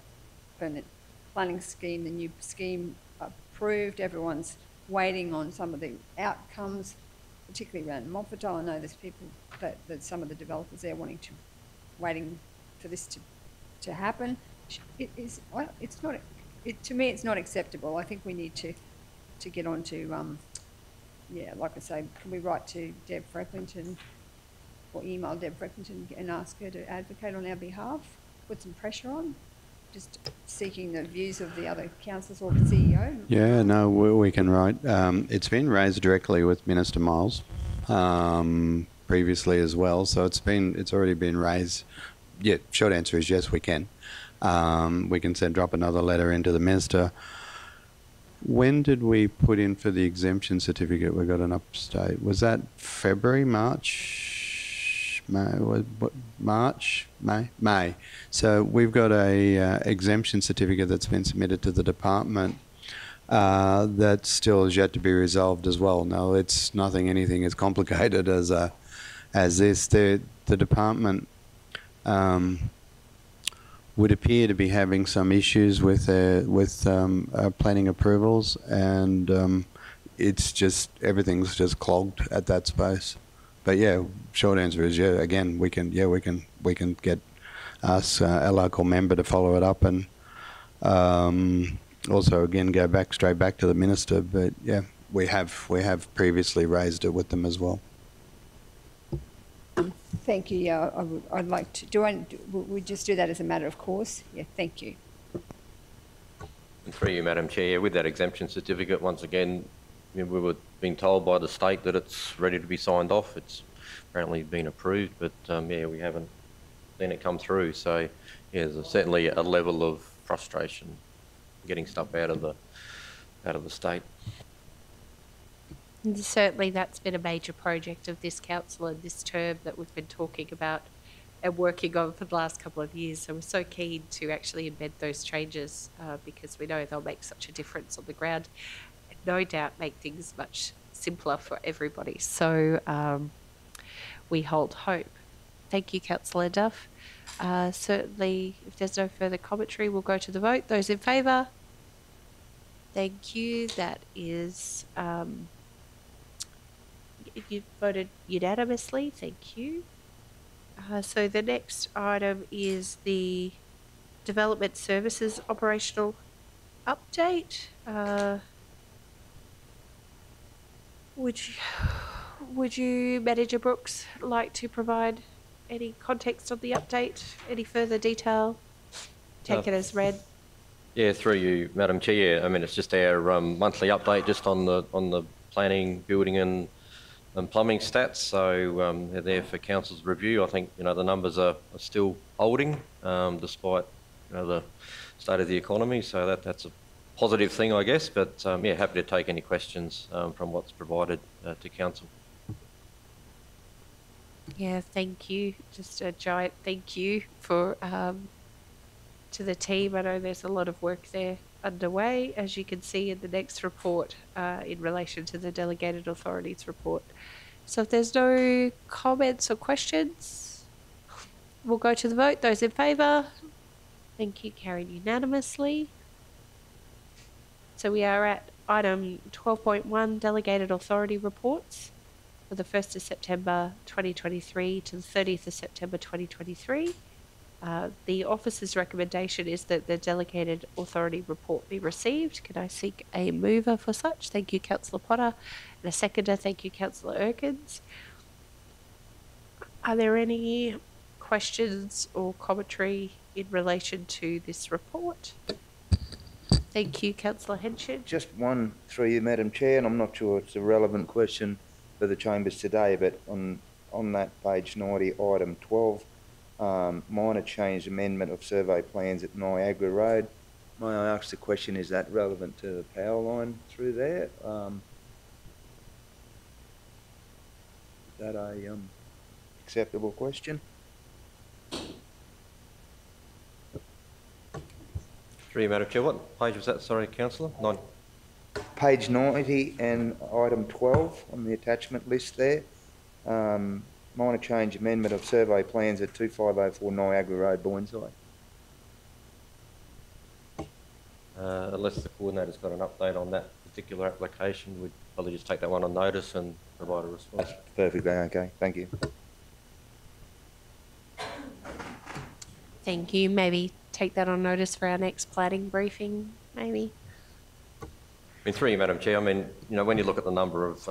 Permanent Planning Scheme, the new scheme, approved. Everyone's waiting on some of the outcomes, particularly around Moffat. I know there's people that some of the developers there waiting for this to happen. It's not. To me, it's not acceptable. I think we need to get on to, like I say, can we write to Deb Frecklington or email Deb Frecklington and ask her to advocate on our behalf, put some pressure on, just seeking the views of the other councillors or the CEO? Yeah, no, we can write. It's been raised directly with Minister Miles previously as well, so it's already been raised. Yeah, short answer is yes, we can. We can drop another letter into the minister. When did we put in for the exemption certificate? We got an upstate. Was that February, March, May? May. So we've got a exemption certificate that's been submitted to the department that still is yet to be resolved as well. No, it's anything as complicated as this. The department would appear to be having some issues with planning approvals, and it's just everything's just clogged at that space. But yeah, short answer is yeah. Again, we can get us a local member to follow it up, and also again go straight back to the minister. But yeah, we have previously raised it with them as well. Thank you. Yeah, I'd like to. We just do that as a matter of course? Yeah, thank you. And through you, Madam Chair, with that exemption certificate, once again, we were being told by the state that it's ready to be signed off. It's apparently been approved, but yeah, we haven't seen it come through. So yeah, there's certainly a level of frustration getting stuff out of the state. And certainly that's been a major project of this council and this term that we've been talking about and working on for the last couple of years. So we're so keen to actually embed those changes because we know they'll make such a difference on the ground and no doubt make things much simpler for everybody. So we hold hope. Thank you, Councillor Duff. Certainly, if there's no further commentary, we'll go to the vote. Those in favour? Thank you. That is... you voted unanimously, thank you. So the next item is the Development Services Operational Update. Would you, Manager Brooks, like to provide any context on the update? Any further detail? Take it as read. Yeah, through you, Madam Chair. I mean, it's just our monthly update just on the planning, building and plumbing stats, so they're there for council's review. I think the numbers are still holding despite the state of the economy, so that's a positive thing, I guess. But yeah, happy to take any questions from what's provided to council. Yeah, thank you. Just a giant thank you for to the team. I know there's a lot of work there underway, as you can see in the next report in relation to the Delegated Authorities report. So if there's no comments or questions, we'll go to the vote. Those in favour? Thank you, carried unanimously. So we are at item 12.1, Delegated Authority Reports for the 1st of September 2023 to the 30th of September 2023. The officer's recommendation is that the Delegated Authority report be received. Can I seek a mover for such? Thank you, Councillor Potter. And a seconder, thank you, Councillor Erkins. Are there any questions or commentary in relation to this report? Thank you, Councillor Henshin. Just one through you, Madam Chair, and I'm not sure it's a relevant question for the chambers today, but on that page 90, item 12, minor change amendment of survey plans at Niagara Road. May I ask the question, is that relevant to the power line through there? Is that a acceptable question? Through you, Madam Chair. What page was that? Sorry, councillor. Page 90 and item 12 on the attachment list there. Minor change amendment of survey plans at 2504 Niagara Road, Bourneside. Unless the coordinator's got an update on that particular application, we'd probably just take that one on notice and provide a response. That's perfectly okay. Thank you. Thank you. Maybe take that on notice for our next planning briefing, maybe. I mean, through you, Madam Chair, I mean, you know, when you look at the number of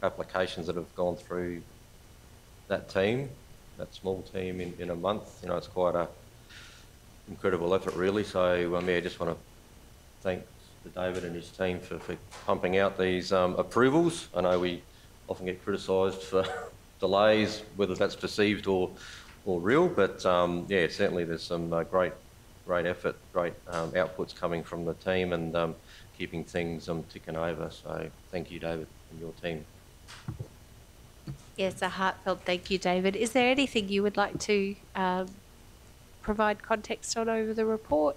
applications that have gone through that team, that small team in a month, you know, it's quite a incredible effort, really. So, yeah, I just want to thank David and his team for pumping out these approvals. I know we often get criticised for delays, whether that's perceived or real, but yeah, certainly there's some great effort, great outputs coming from the team, and keeping things ticking over. So thank you, David, and your team. Yes, a heartfelt thank you, David. Is there anything you would like to provide context on over the report?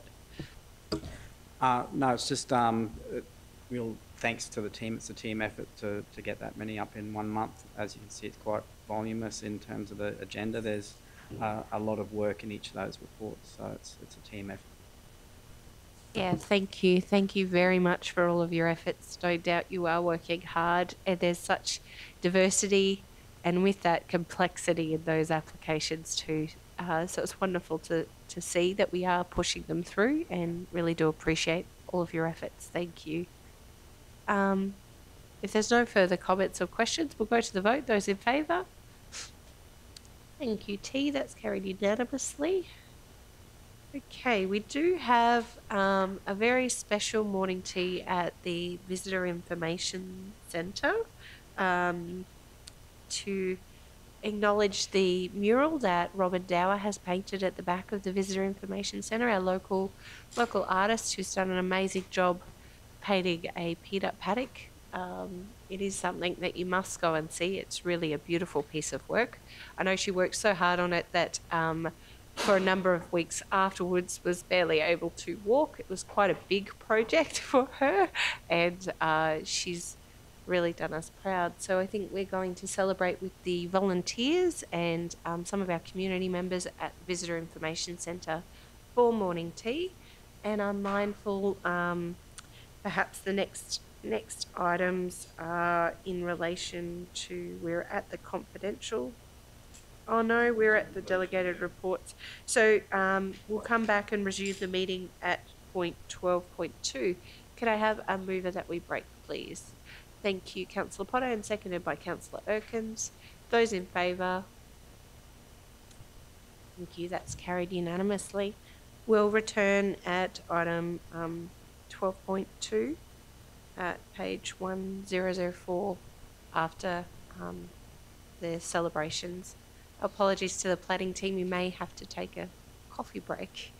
No, it's just real thanks to the team. It's a team effort to get that many up in 1 month. As you can see, it's quite voluminous in terms of the agenda. There's a lot of work in each of those reports, so it's a team effort. Yeah, thank you. Thank you very much for all of your efforts. No doubt you are working hard, and there's such diversity and with that complexity in those applications too. So it's wonderful to see that we are pushing them through, and really do appreciate all of your efforts. Thank you. If there's no further comments or questions, we'll go to the vote. Those in favour? Thank you, T. That's carried unanimously. Okay, we do have a very special morning tea at the Visitor Information Centre to acknowledge the mural that Robin Dower has painted at the back of the Visitor Information Centre, our local artist who's done an amazing job painting a peanut paddock. It is something that you must go and see. It's really a beautiful piece of work. I know she worked so hard on it that for a number of weeks afterwards was barely able to walk. It was quite a big project for her, and she's really done us proud. So I think we're going to celebrate with the volunteers and some of our community members at the Visitor Information Centre for morning tea. And I'm mindful perhaps the next items are in relation to, we're at the confidential. Oh no, we're at the delegated reports. So we'll come back and resume the meeting at point 12.2. Could I have a mover that we break, please? Thank you, Councillor Potter, and seconded by Councillor Erkins. Those in favour? Thank you, that's carried unanimously. We'll return at item 12.2 at page 1004 after the celebrations. Apologies to the planning team, you may have to take a coffee break.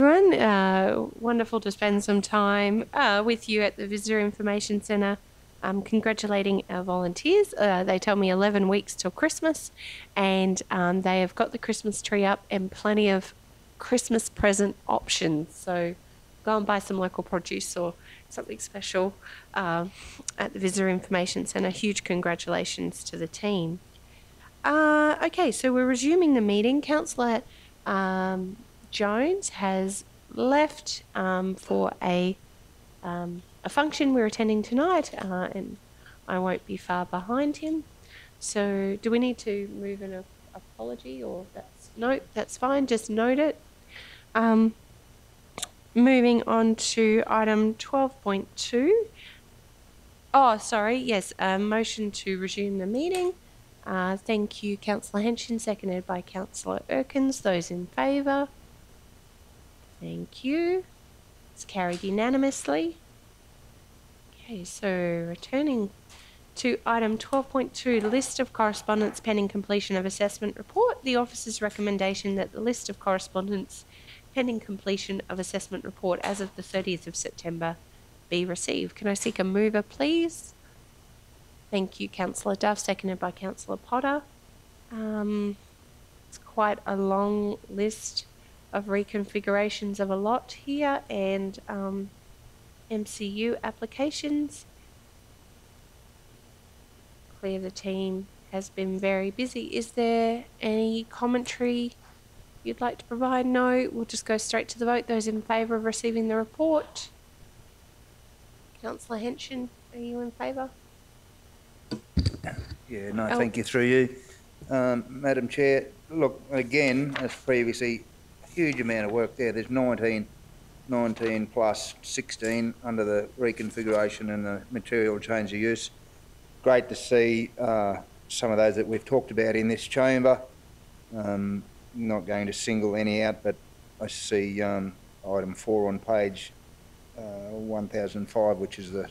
everyone. Wonderful to spend some time with you at the Visitor Information Centre. Congratulating our volunteers. They tell me 11 weeks till Christmas, and they have got the Christmas tree up and plenty of Christmas present options. So go and buy some local produce or something special at the Visitor Information Centre. Huge congratulations to the team. Okay, so we're resuming the meeting. Councillor Jones has left for a function we're attending tonight, and I won't be far behind him. So do we need to move an apology, or that's fine, just note it. Moving on to item 12.2. Oh, sorry, yes, motion to resume the meeting. Thank you, Councillor Henshin, seconded by Councillor Erkins. Those in favour? Thank you. It's carried unanimously. Okay, so returning to item 12.2, list of correspondence pending completion of assessment report. The officer's recommendation that the list of correspondence pending completion of assessment report as of the 30th of September be received. Can I seek a mover, please? Thank you, Councillor Duff, seconded by Councillor Potter. It's quite a long list of reconfigurations of a lot here, and MCU applications. Clear the team has been very busy. Is there any commentary you'd like to provide? No, we'll just go straight to the vote. Those in favour of receiving the report? Councillor Henshin, are you in favour? Yeah, no, thank you, through you. Madam Chair, look, again, as previously, a huge amount of work there. There's 19 plus 16 under the reconfiguration and the material change of use. Great to see some of those that we've talked about in this chamber. Not going to single any out, but I see item 4 on page 1005, which is the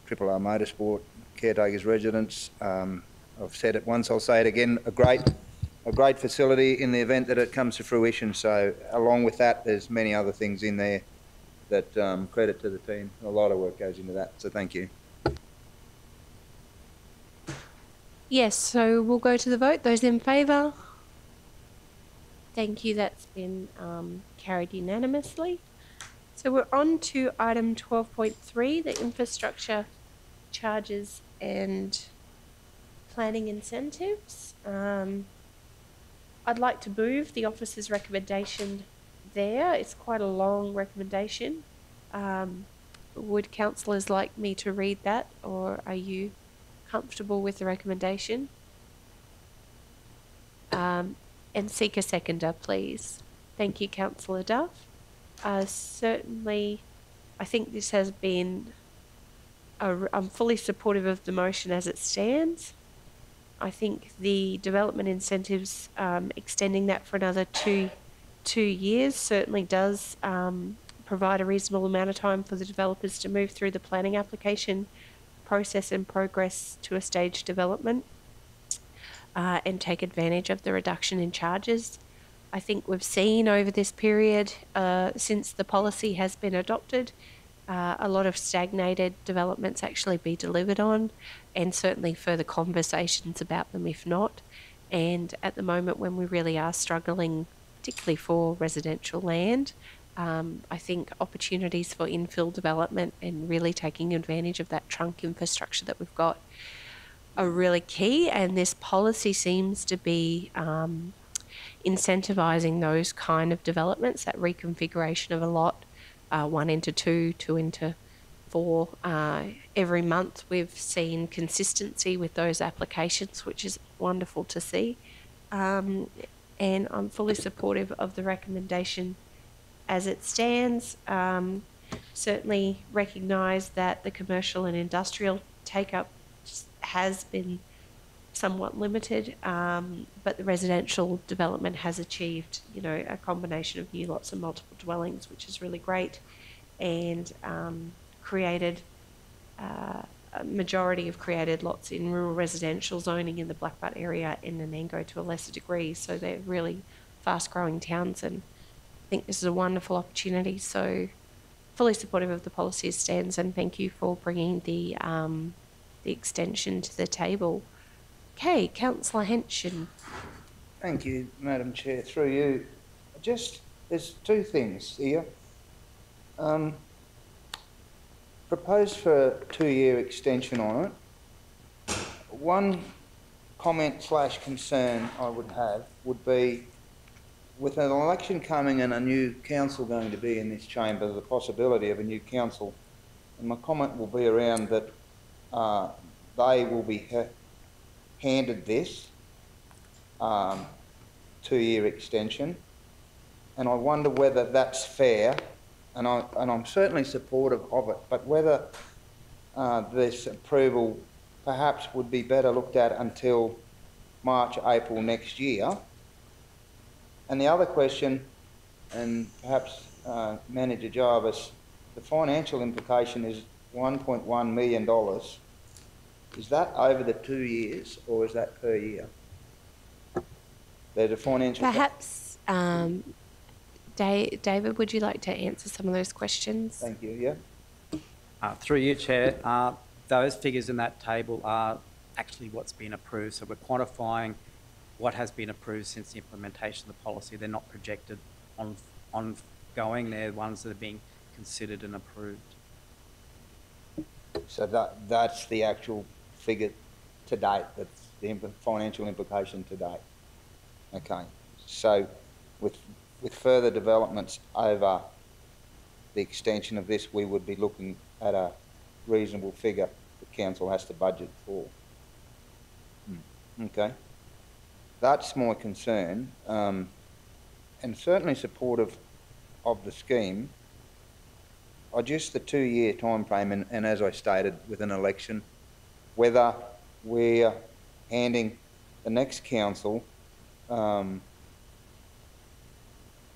RRR Motorsport Caretakers Residence. I've said it once, I'll say it again, a great facility in the event that it comes to fruition. So along with that, there's many other things in there that credit to the team. A lot of work goes into that, so thank you. Yes, so we'll go to the vote. Those in favour? Thank you, that's been carried unanimously. So we're on to item 12.3, the infrastructure charges and planning incentives. I'd like to move the officer's recommendation there. It's quite a long recommendation. Would councillors like me to read that, or are you comfortable with the recommendation? And seek a seconder, please. Thank you, Councillor Duff. Certainly, I think this has been, I'm fully supportive of the motion as it stands. I think the development incentives, extending that for another two years certainly does provide a reasonable amount of time for the developers to move through the planning application process and progress to a stage development and take advantage of the reduction in charges. I think we've seen over this period, since the policy has been adopted, a lot of stagnated developments actually be delivered on, and certainly further conversations about them if not. And at the moment when we really are struggling, particularly for residential land, I think opportunities for infill development and really taking advantage of that trunk infrastructure that we've got are really key, and this policy seems to be incentivising those kind of developments, that reconfiguration of a lot, 1 into 2, 2 into 4. Every month we've seen consistency with those applications, which is wonderful to see. And I'm fully supportive of the recommendation as it stands. Certainly recognise that the commercial and industrial take-up has been somewhat limited, but the residential development has achieved, you know, a combination of new lots and multiple dwellings, which is really great, and created a majority of created lots in rural residential zoning in the Blackbutt area and Nanango to a lesser degree. So they're really fast-growing towns, and I think this is a wonderful opportunity. So fully supportive of the policy as stands, and thank you for bringing the extension to the table. Okay, Councillor Henshin. Thank you, Madam Chair. Through you, there's two things here. Proposed for a 2-year extension on it. One comment / concern I would have would be, with an election coming and a new council going to be in this chamber, the possibility of a new council, and my comment will be around that they will be handed this 2-year extension, and I wonder whether that's fair, and I'm certainly supportive of it, but whether this approval perhaps would be better looked at until March, April next year. And the other question, and perhaps Manager Jarvis, the financial implication is $1.1 million. Is that over the 2 years, or is that per year? There's a financial... Perhaps, David, would you like to answer some of those questions? Thank you, yeah. Through you, Chair, those figures in that table are actually what's been approved. So we're quantifying what has been approved since the implementation of the policy. They're not projected ongoing. They're ones that are being considered and approved. So that's the actual figure to date, that's the financial implication to date. Okay, so with further developments over the extension of this, we would be looking at a reasonable figure the council has to budget for. Okay, that's my concern, and certainly supportive of the scheme. Just the 2-year time frame, and as I stated, with an election, whether we're handing the next council, well,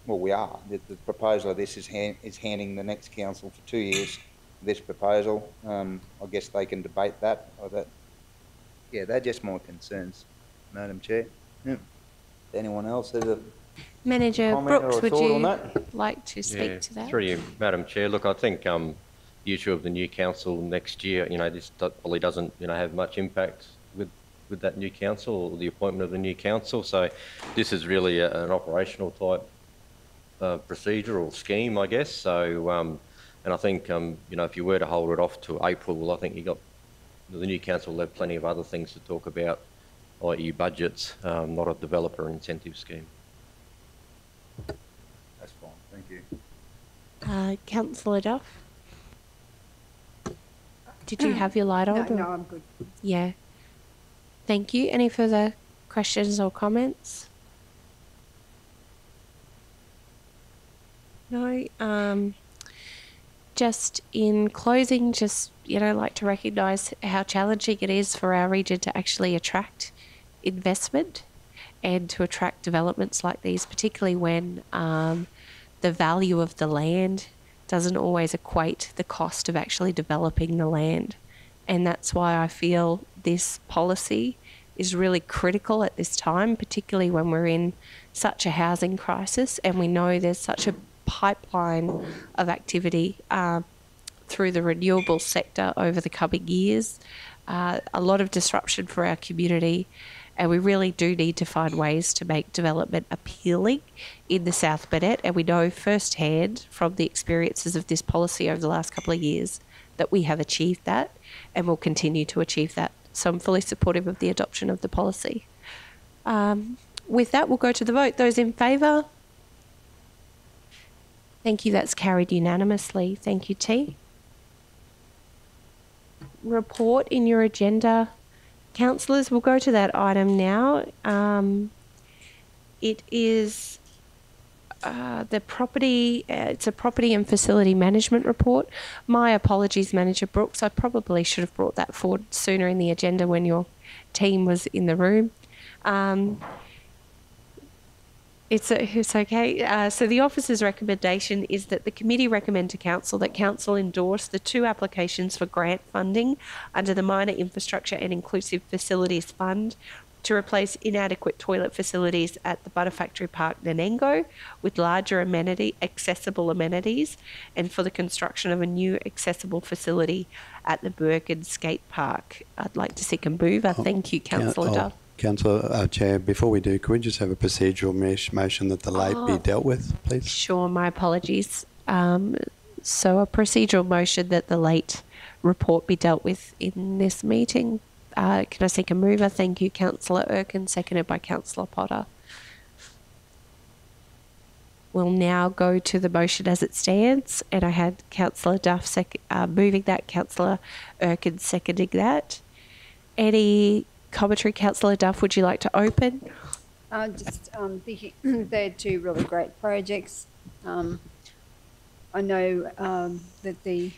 we are. The proposal of this is handing the next council for 2 years this proposal. I guess they can debate that. Yeah, they're just my concerns, Madam Chair. Yeah. Anyone else have a Manager comment Brooks, or a would thought on you that? like to speak to that? Through you, Madam Chair. Look, I think the issue of the new council next year, this probably doesn't, have much impact with that new council or the appointment of the new council. So this is really an operational type procedure or scheme, I guess. So, and I think, if you were to hold it off to April, well, I think the new council will have plenty of other things to talk about, i.e. budgets, not a developer incentive scheme. That's fine, thank you. Councillor Duff? Did you have your light on? No, I'm good. Yeah. Thank you. Any further questions or comments? No. Just in closing, like to recognise how challenging it is for our region to actually attract investment and to attract developments like these, particularly when the value of the land doesn't always equate the cost of actually developing the land. And that's why I feel this policy is really critical at this time, particularly when we're in such a housing crisis and we know there's such a pipeline of activity through the renewable sector over the coming years, a lot of disruption for our community, and we really do need to find ways to make development appealing in the South Burnett. And we know firsthand from the experiences of this policy over the last couple of years that we have achieved that and will continue to achieve that. So I'm fully supportive of the adoption of the policy. With that, we'll go to the vote. Those in favour? Thank you. That's carried unanimously. Thank you, T. Report in your agenda. Councillors, we'll go to that item now. It is the property, it's a property and facility management report. My apologies, Manager Brooks. I probably should have brought that forward sooner in the agenda when your team was in the room. It's okay. So the officer's recommendation is that the committee recommend to council that council endorse the 2 applications for grant funding under the Minor Infrastructure and Inclusive Facilities Fund to replace inadequate toilet facilities at the Butter Factory Park, Nanengo, with larger accessible amenities, and for the construction of a new accessible facility at the Bergen Skate Park. I'd like to seek a mover. Thank you, Councillor Duff. Councillor Chair, before we do, could we just have a procedural motion that the late be dealt with, please? Sure, my apologies. So a procedural motion that the late report be dealt with in this meeting. Can I seek a mover? Thank you, Councillor Erkin, seconded by Councillor Potter. We'll now go to the motion as it stands, and I had Councillor Duff moving that, Councillor Erkin seconding that. Any commentary, Councillor Duff, would you like to open? Just thinking they're two really great projects. I know that the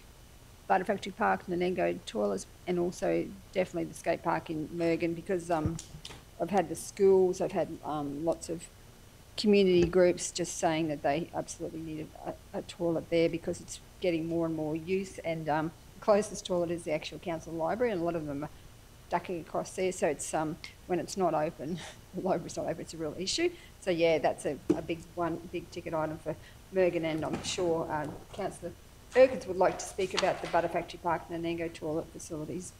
Butter Factory Park and the Nango toilets, and also definitely the skate park in Mergen, because I've had the schools, I've had lots of community groups just saying that they absolutely need a toilet there because it's getting more and more use, and the closest toilet is the actual council library, and a lot of them are ducking across there, so it's when it's not open, the library's not open, it's a real issue. So yeah, that's a big ticket item for Mergen, and I'm sure Councillor Erkins would like to speak about the Butter Factory Park and Nanengo toilet facilities.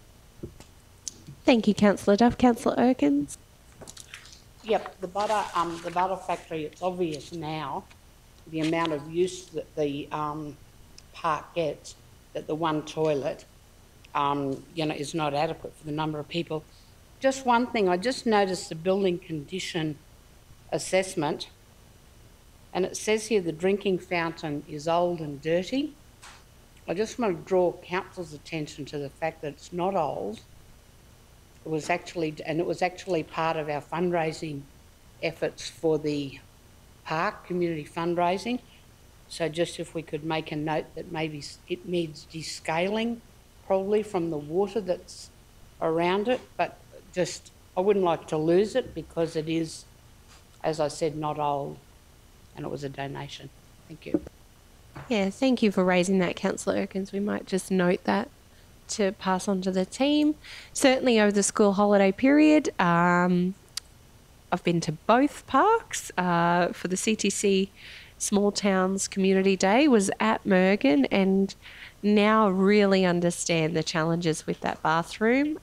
Thank you, Councillor Duff. Councillor Erkins. Yep, the butter factory, it's obvious now, the amount of use that the park gets, that the one toilet, is not adequate for the number of people. Just one thing, I just noticed the building condition assessment, and it says here the drinking fountain is old and dirty. I just want to draw council's attention to the fact that it's not old. It was actually part of our fundraising efforts for the park, community fundraising. So just if we could make a note that maybe it needs descaling, probably from the water that's around it, but just I wouldn't like to lose it because it is, as I said, not old, and it was a donation. Thank you. Yeah, thank you for raising that, Councillor Erkins. We might just note that to pass on to the team. Certainly over the school holiday period, I've been to both parks. For the CTC Small Towns Community Day was at Mergen, and now really understand the challenges with that bathroom.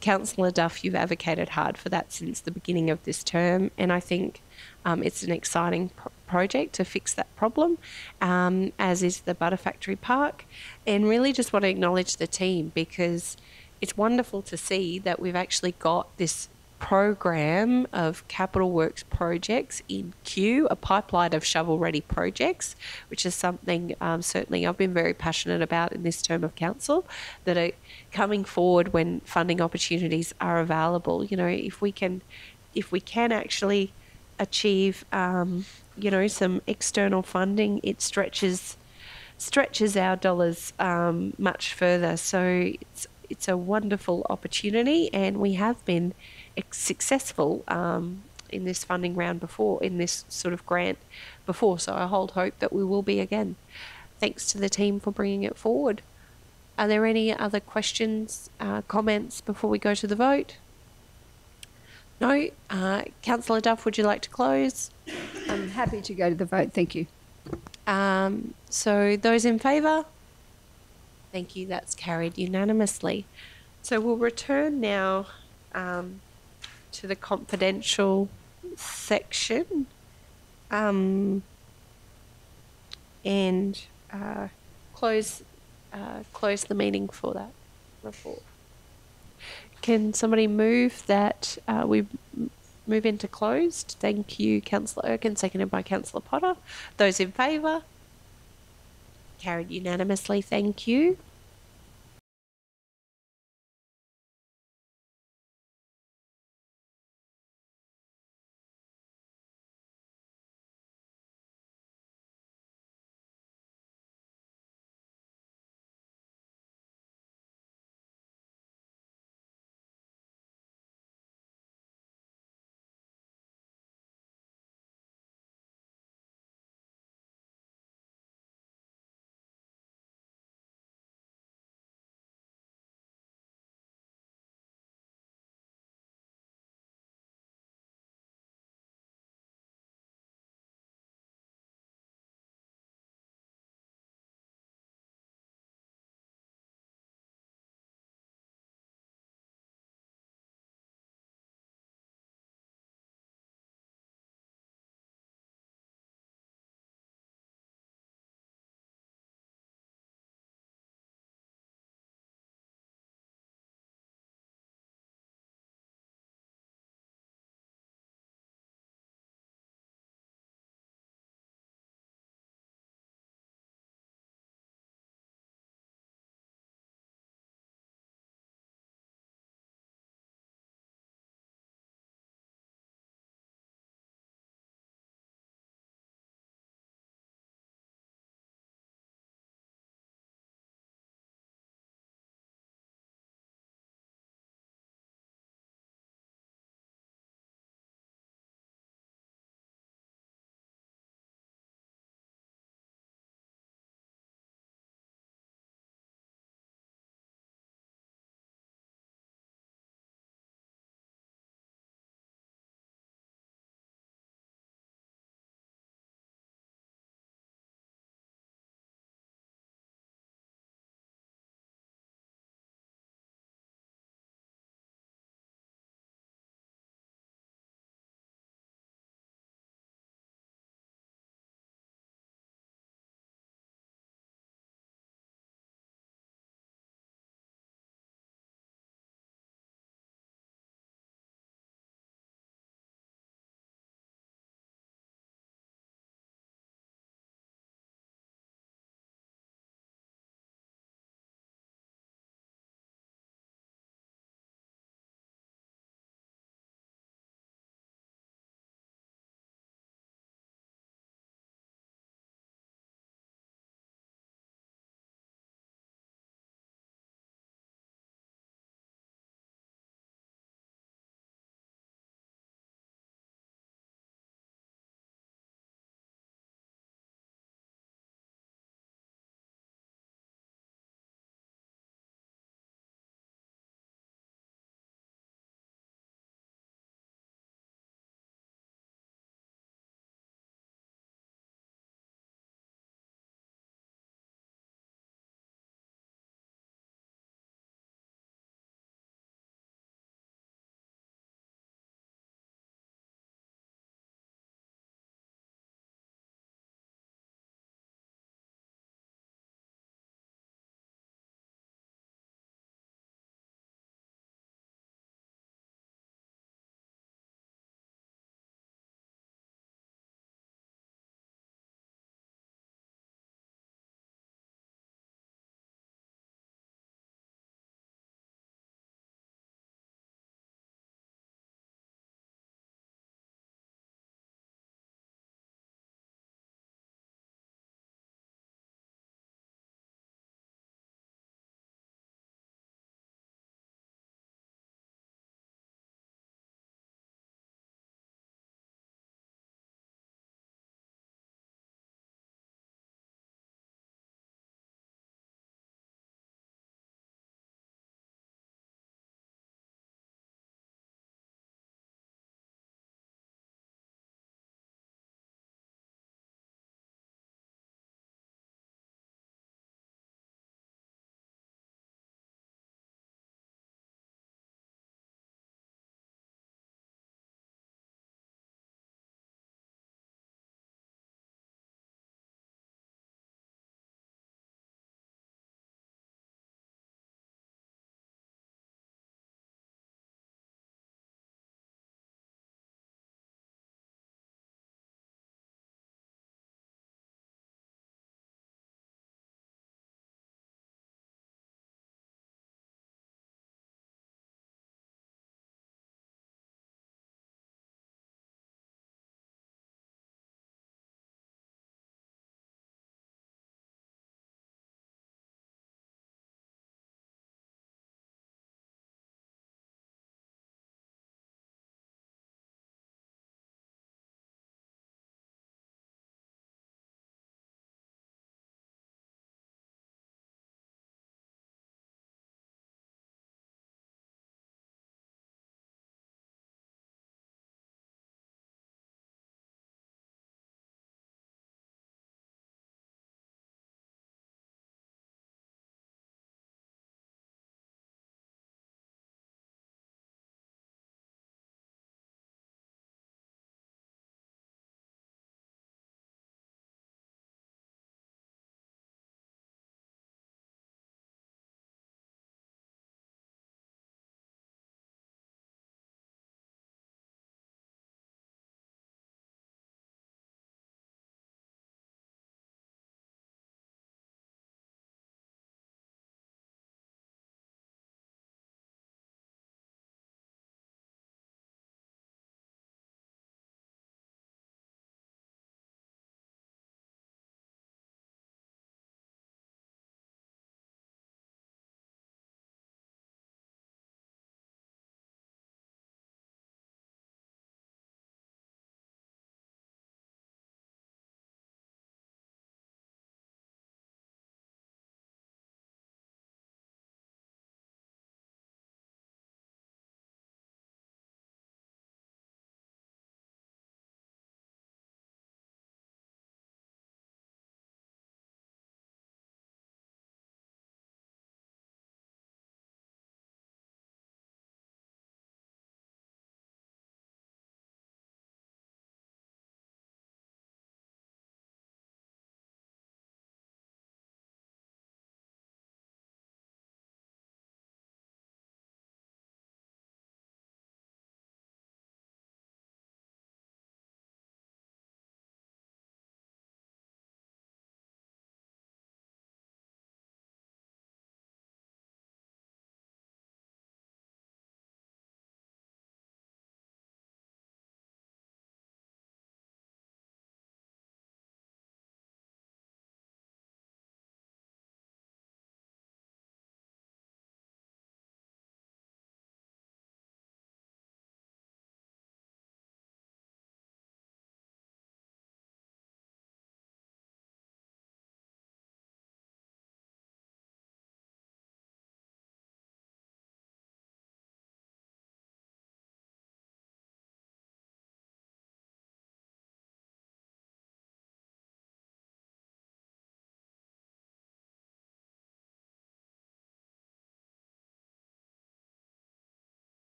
Councillor Duff, you've advocated hard for that since the beginning of this term, and I think it's an exciting project to fix that problem, as is the Butter Factory Park. And really just want to acknowledge the team, because it's wonderful to see that we've actually got this program of capital works projects in queue, a pipeline of shovel-ready projects, which is something certainly I've been very passionate about in this term of council, that are coming forward when funding opportunities are available. You know, if we can actually achieve, some external funding, it stretches our dollars much further. So it's a wonderful opportunity, and we have been successful in this funding round before, in this sort of grant before. So I hold hope that we will be again. Thanks to the team for bringing it forward. Are there any other questions, comments before we go to the vote? No. Councillor Duff, would you like to close? I'm happy to go to the vote, thank you. So those in favour? Thank you, that's carried unanimously. So we'll return now to the confidential section and close the meeting for that report. Can somebody move that we move into closed? Thank you, Councillor Erkin, seconded by Councillor Potter. Those in favour? Carried unanimously, thank you.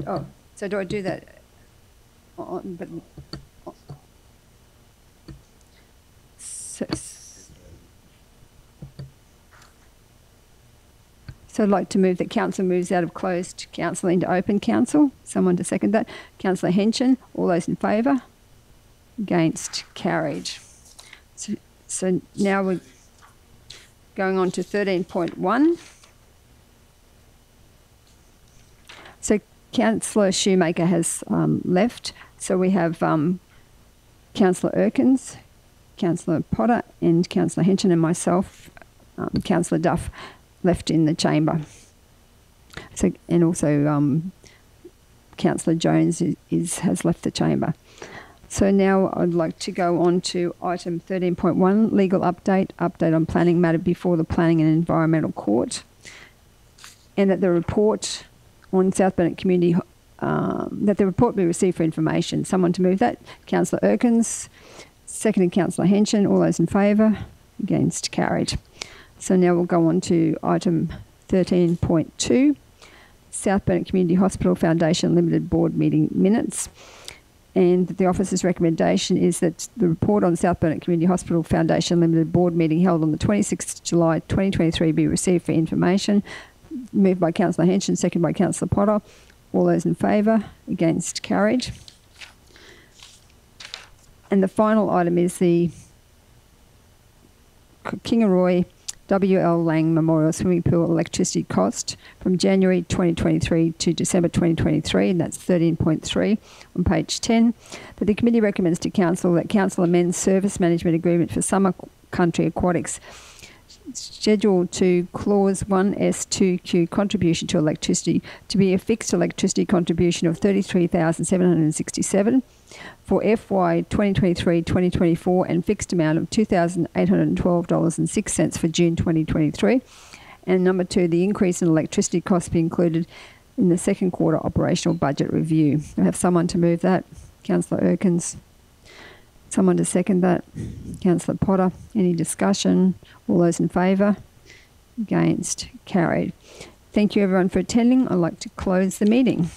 Oh, so do I do that? So I'd like to move that council moves out of closed council into open council. Someone to second that. Councillor Henson, all those in favour? Against? Carried. So now we're going on to 13.1. So Councillor Shoemaker has left. So we have Councillor Erkins, Councillor Potter and Councillor Henson and myself, Councillor Duff, left in the chamber. So, and also Councillor Jones has left the chamber. So now I'd like to go on to item 13.1, legal update on planning matter before the Planning and Environmental Court, and that the report on South Burnett Community, that the report be received for information. Someone to move that. Councillor Erkins, seconded Councillor Henson. All those in favour? Against? Carried. So now we'll go on to item 13.2, South Burnett Community Hospital Foundation Limited Board Meeting Minutes. And the officer's recommendation is that the report on South Burnett Community Hospital Foundation Limited Board Meeting held on the 26th of July 2023 be received for information. Moved by Councillor Henson, seconded by Councillor Potter. All those in favour? Against? Carried. And the final item is the Kingaroy W.L. Lang Memorial Swimming Pool electricity cost from January 2023 to December 2023, and that's 13.3 on page 10. That the committee recommends to council that council amends service management agreement for Summer Country Aquatics Schedule 2 Clause 1S2Q contribution to electricity to be a fixed electricity contribution of $33,767 for FY 2023-2024 and fixed amount of $2,812.06 for June 2023. And number 2, the increase in electricity costs be included in the second quarter operational budget review. I have someone to move that. Councillor Erkins. Someone to second that. Councillor Potter. Any discussion? All those in favour? Against? Carried. Thank you everyone for attending. I'd like to close the meeting.